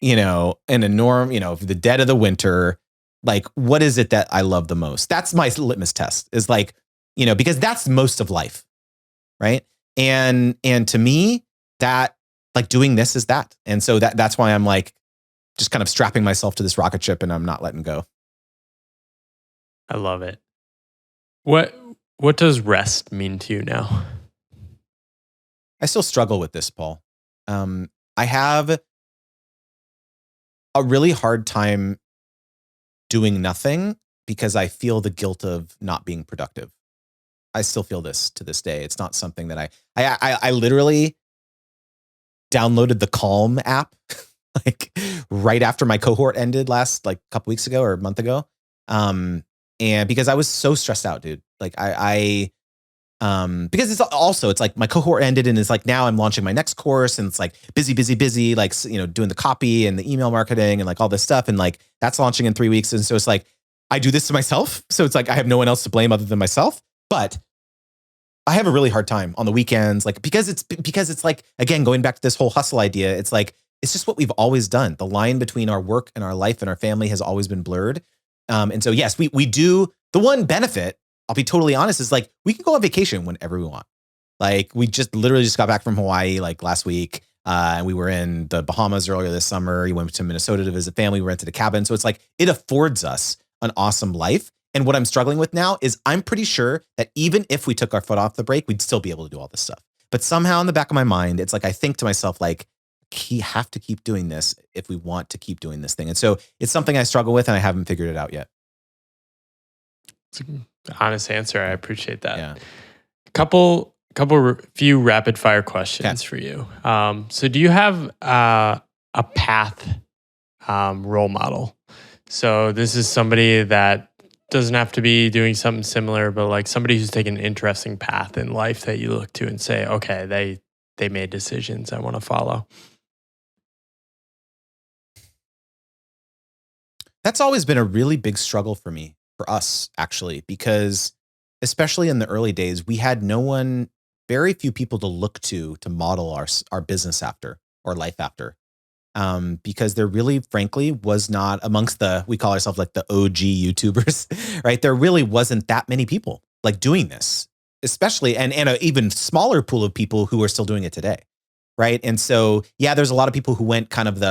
in a the dead of the winter? Like, what is it that I love the most? That's my litmus test, is like, because that's most of life. Right. And to me, that, like, doing this is that. And so that's why I'm like just kind of strapping myself to this rocket ship and I'm not letting go. I love it. What does rest mean to you now? I still struggle with this, Paul. I have a really hard time doing nothing because I feel the guilt of not being productive. I still feel this to this day. It's not something that I literally downloaded the Calm app like right after my cohort ended last, like, couple weeks ago or a month ago. And because I was so stressed out, dude. Like because it's like my cohort ended and it's like now I'm launching my next course and it's like busy, like, doing the copy and the email marketing and like all this stuff. And like that's launching in 3 weeks. And so it's like, I do this to myself. So it's like, I have no one else to blame other than myself. But I have a really hard time on the weekends, like, because it's like, again, going back to this whole hustle idea, it's like, it's just what we've always done. The line between our work and our life and our family has always been blurred. And so, yes, we do. The one benefit, I'll be totally honest, is like, we can go on vacation whenever we want. Like, we literally just got back from Hawaii like last week. And we were in the Bahamas earlier this summer. We went to Minnesota to visit family. We rented a cabin. So it's like, it affords us an awesome life. And what I'm struggling with now is I'm pretty sure that even if we took our foot off the brake, we'd still be able to do all this stuff. But somehow in the back of my mind, it's like, I think to myself, like, we have to keep doing this if we want to keep doing this thing. And so it's something I struggle with and I haven't figured it out yet. It's an honest answer. I appreciate that. Yeah. Few rapid fire questions for you. So do you have a path role model? So this is somebody that doesn't have to be doing something similar, but like somebody who's taken an interesting path in life that you look to and say, okay, they made decisions I want to follow. That's always been a really big struggle for me, for us actually, because especially in the early days, we had very few people to look to model our business after or life after. Because there really, frankly, was not amongst we call ourselves like the OG YouTubers, right? There really wasn't that many people like doing this, especially, and an even smaller pool of people who are still doing it today, right? And so, yeah, there's a lot of people who went kind of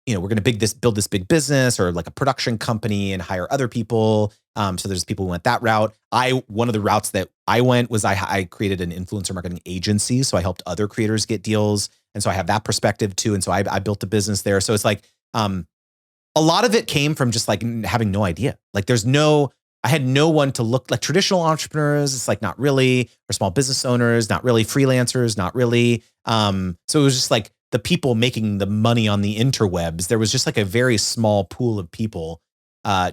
we're going to build this big business or like a production company and hire other people. So there's people who went that route. One of the routes that I went was I created an influencer marketing agency. So I helped other creators get deals. And so I have that perspective too. And so I built a business there. So it's like, a lot of it came from just like having no idea. Like I had no one to look like. Traditional entrepreneurs, it's like not really, or small business owners, not really, freelancers, not really. So it was just like the people making the money on the interwebs. There was just like a very small pool of people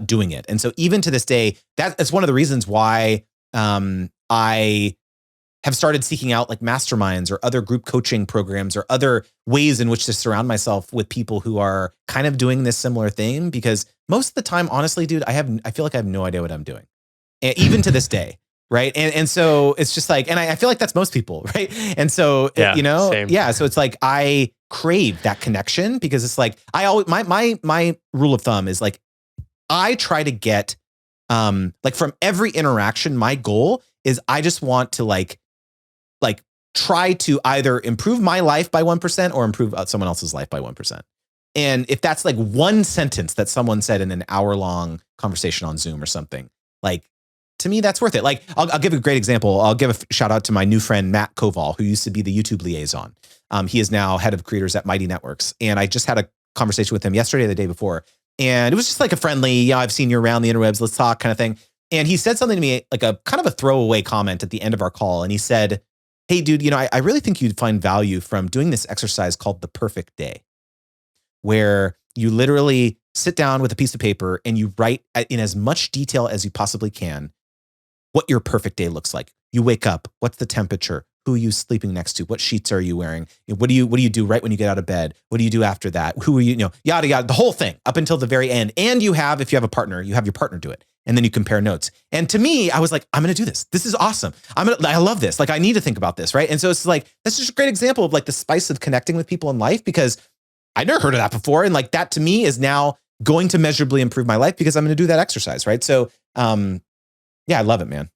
doing it. And so even to this day, that's one of the reasons why I have started seeking out like masterminds or other group coaching programs or other ways in which to surround myself with people who are kind of doing this similar thing. Because most of the time, honestly, dude, I feel like I have no idea what I'm doing, even to this day. Right. And so it's just like, and I feel like that's most people. Right. And so, same. So it's like, I crave that connection because it's like, my rule of thumb is like, I try to get, like from every interaction, my goal is I just want to like try to either improve my life by 1% or improve someone else's life by 1%. And if that's like one sentence that someone said in an hour-long conversation on Zoom or something, like, to me, that's worth it. Like, I'll give a great example. I'll give a shout out to my new friend, Matt Koval, who used to be the YouTube liaison. He is now head of creators at Mighty Networks. And I just had a conversation with him yesterday or the day before. And it was just like a friendly, I've seen you around the interwebs, let's talk kind of thing. And he said something to me, like a kind of a throwaway comment at the end of our call. And he said, hey, dude, I really think you'd find value from doing this exercise called the perfect day, where you literally sit down with a piece of paper and you write in as much detail as you possibly can what your perfect day looks like. You wake up, what's the temperature? Who are you sleeping next to? What sheets are you wearing? What do you do right when you get out of bed? What do you do after that? Who are you, yada, yada, the whole thing up until the very end. And if you have a partner, you have your partner do it. And then you compare notes. And to me, I was like, I'm going to do this. This is awesome. I love this. Like, I need to think about this. Right. And so it's like, that's just a great example of like the spice of connecting with people in life, because I never heard of that before. And like that to me is now going to measurably improve my life because I'm going to do that exercise. Right. So, yeah, I love it, man.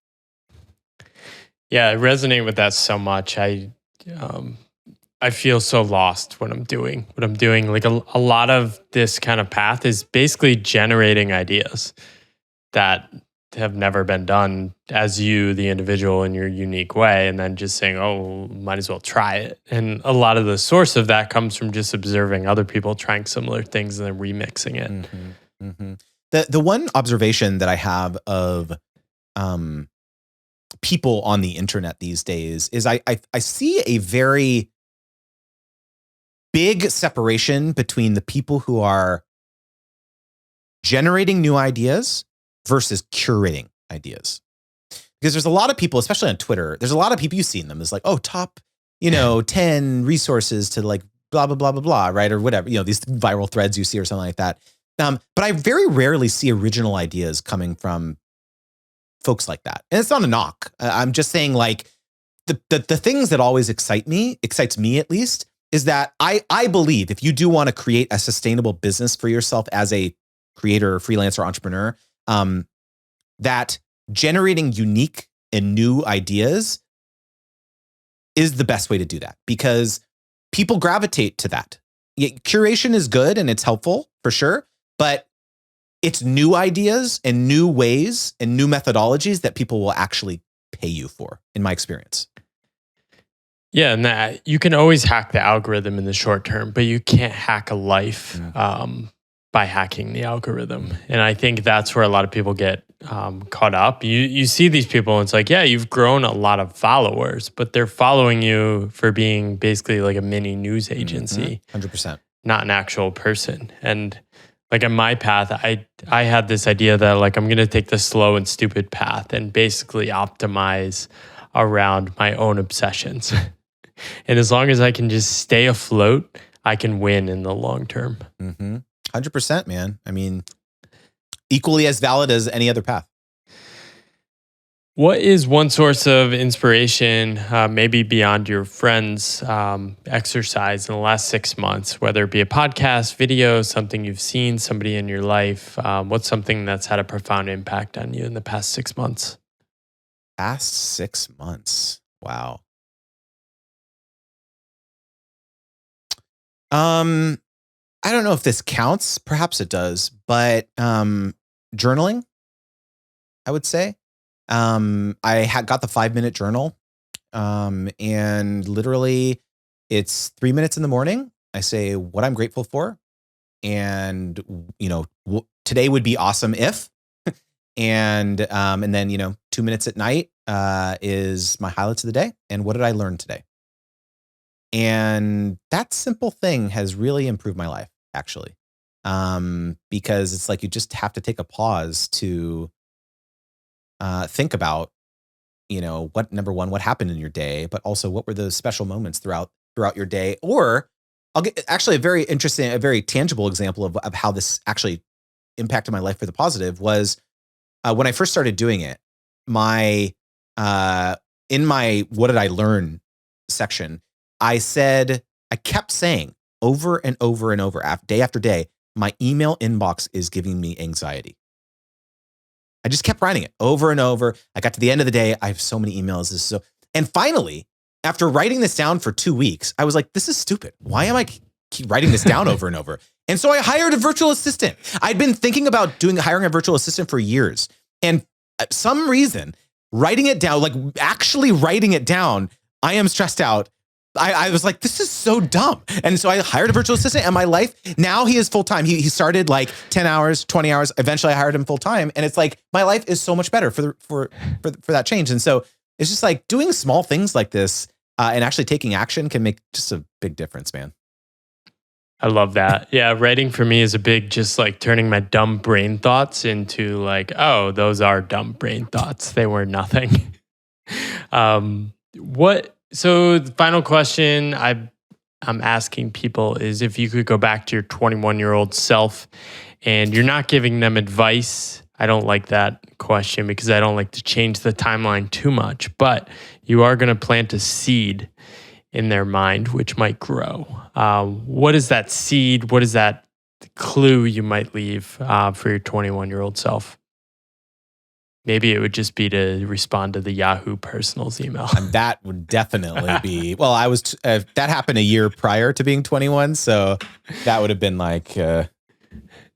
Yeah, I resonate with that so much. I feel so lost when I'm doing what I'm doing. Like a lot of this kind of path is basically generating ideas that have never been done as you, the individual, in your unique way, and then just saying, oh, might as well try it. And a lot of the source of that comes from just observing other people trying similar things and then remixing it. Mm-hmm, mm-hmm. The one observation that I have of people on the internet these days is I see a very big separation between the people who are generating new ideas versus curating ideas. Because there's a lot of people, especially on Twitter, there's a lot of people, you've seen them as like, oh, top, 10 resources to like blah, blah, blah, blah, blah, right? Or whatever, these viral threads you see or something like that. But I very rarely see original ideas coming from folks like that. And it's not a knock. I'm just saying like the things that always excites me at least, is that I believe if you do want to create a sustainable business for yourself as a creator, freelancer, entrepreneur, that generating unique and new ideas is the best way to do that, because people gravitate to that. Curation is good and it's helpful for sure, but it's new ideas and new ways and new methodologies that people will actually pay you for, in my experience. Yeah, and that you can always hack the algorithm in the short term, but you can't hack a life by hacking the algorithm. And I think that's where a lot of people get caught up. You see these people and it's like, yeah, you've grown a lot of followers, but they're following you for being basically like a mini news agency. 100%. Not an actual person. And like in my path, I had this idea that like I'm going to take the slow and stupid path and basically optimize around my own obsessions. And as long as I can just stay afloat, I can win in the long term. 100%, man. I mean, equally as valid as any other path. What is one source of inspiration, maybe beyond your friends' exercise in the last 6 months, whether it be a podcast, video, something you've seen, somebody in your life? What's something that's had a profound impact on you in the past 6 months? Past 6 months. Wow. I don't know if this counts. Perhaps it does, but journaling, I would say. I got the 5-minute journal, and literally it's 3 minutes in the morning. I say what I'm grateful for, and today would be awesome if, and then 2 minutes at night is my highlights of the day and what did I learn today. And that simple thing has really improved my life, actually, because it's like you just have to take a pause to think about, what happened in your day, but also what were those special moments throughout your day. Or I'll get actually a very interesting, a very tangible example of how this actually impacted my life for the positive was when I first started doing it. In my what did I learn section, I kept saying over and over and over, day after day, my email inbox is giving me anxiety. I just kept writing it over and over. I got to the end of the day. I have so many emails. And finally, after writing this down for 2 weeks, I was like, this is stupid. Why am I keep writing this down over and over? And so I hired a virtual assistant. I'd been thinking about hiring a virtual assistant for years. And some reason, writing it down, like actually writing it down, I am stressed out. I was like, this is so dumb. And so I hired a virtual assistant, and my life, now he is full-time. He started like 10 hours, 20 hours. Eventually I hired him full-time. And it's like, my life is so much better for that change. And so it's just like doing small things like this and actually taking action can make just a big difference, man. I love that. Yeah, writing for me is a big, just like turning my dumb brain thoughts into like, oh, those are dumb brain thoughts. They were nothing. So the final question I'm asking people is if you could go back to your 21-year-old self and you're not giving them advice. I don't like that question because I don't like to change the timeline too much, but you are going to plant a seed in their mind, which might grow. What is that seed? What is that clue you might leave for your 21-year-old self? Maybe it would just be to respond to the Yahoo Personals email. And that would definitely be, well, I was, that happened a year prior to being 21. So that would have been like, been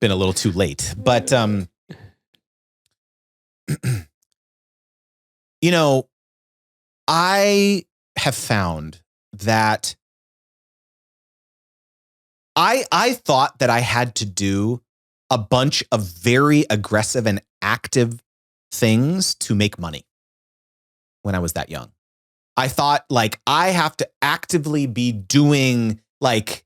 a little too late. But, you know, I have found that I thought that I had to do a bunch of very aggressive and active things to make money when I was that young. I thought like I have to actively be doing like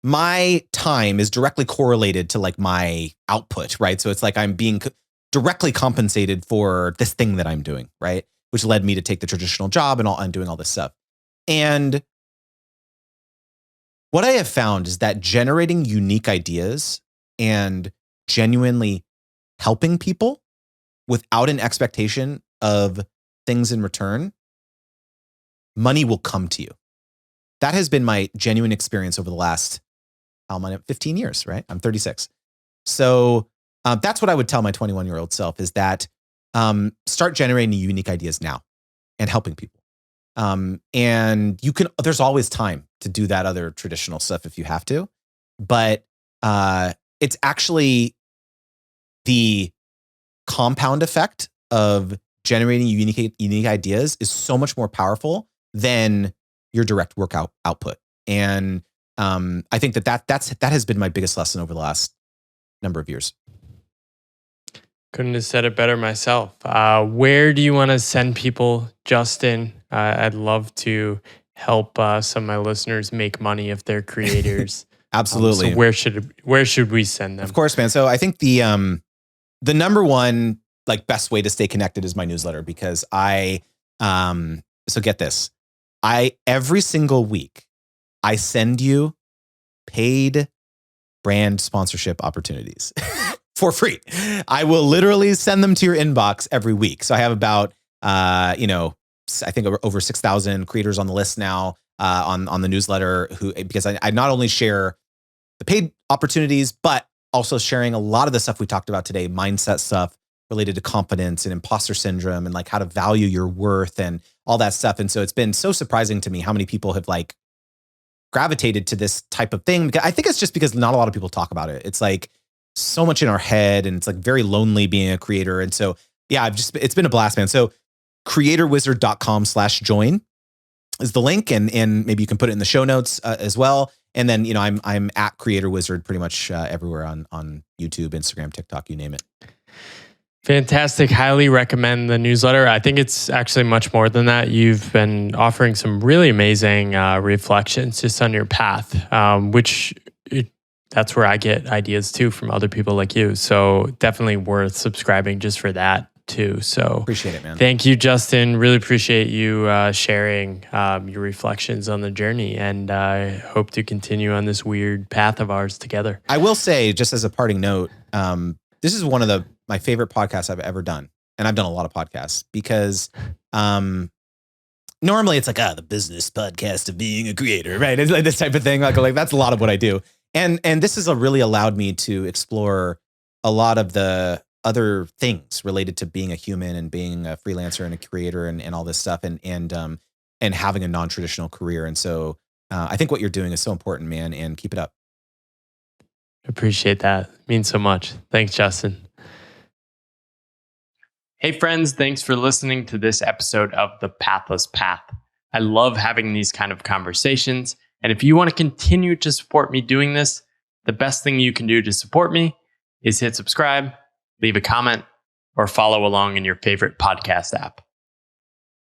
my time is directly correlated to like my output, right? So it's like I'm being directly compensated for this thing that I'm doing, right? Which led me to take the traditional job and doing all this stuff. And what I have found is that generating unique ideas and genuinely helping people without an expectation of things in return, money will come to you. That has been my genuine experience over the last, 15 years, right? I'm 36. So that's what I would tell my 21-year-old self is that start generating unique ideas now and helping people. And there's always time to do that other traditional stuff if you have to, but it's actually the compound effect of generating unique ideas is so much more powerful than your direct workout output. And I think that has been my biggest lesson over the last number of years. Couldn't have said it better myself. Where do you want to send people, Justin? I'd love to help some of my listeners make money if they're creators. Absolutely. So where should we send them? Of course, man. So I think the number one like best way to stay connected is my newsletter because so get this. Every single week I send you paid brand sponsorship opportunities for free. I will literally send them to your inbox every week. So I have about I think over 6,000 creators on the list now on the newsletter because I not only share the paid opportunities, but also sharing a lot of the stuff we talked about today, mindset stuff related to confidence and imposter syndrome and like how to value your worth and all that stuff. And so it's been so surprising to me how many people have like gravitated to this type of thing. I think it's just because not a lot of people talk about it. It's like so much in our head and it's like very lonely being a creator. And so, yeah, it's been a blast, man. So creatorwizard.com/join is the link. And maybe you can put it in the show notes as well. And then, I'm at Creator Wizard pretty much everywhere on YouTube, Instagram, TikTok, you name it. Fantastic. Highly recommend the newsletter. I think it's actually much more than that. You've been offering some really amazing reflections just on your path, that's where I get ideas too from other people like you. So definitely worth subscribing just for that too. So appreciate it, man. Thank you, Justin. Really appreciate you sharing your reflections on the journey, and I hope to continue on this weird path of ours together. I will say, just as a parting note, this is one of my favorite podcasts I've ever done. And I've done a lot of podcasts because normally it's like, the business podcast of being a creator, right? It's like this type of thing. Like that's a lot of what I do. And this has really allowed me to explore a lot of the other things related to being a human and being a freelancer and a creator and all this stuff and having a non-traditional career. And so I think what you're doing is so important, man, and keep it up. Appreciate that. It means so much. Thanks, Justin. Hey friends, thanks for listening to this episode of The Pathless Path. I love having these kind of conversations. And if you want to continue to support me doing this, the best thing you can do to support me is hit subscribe, leave a comment, or follow along in your favorite podcast app.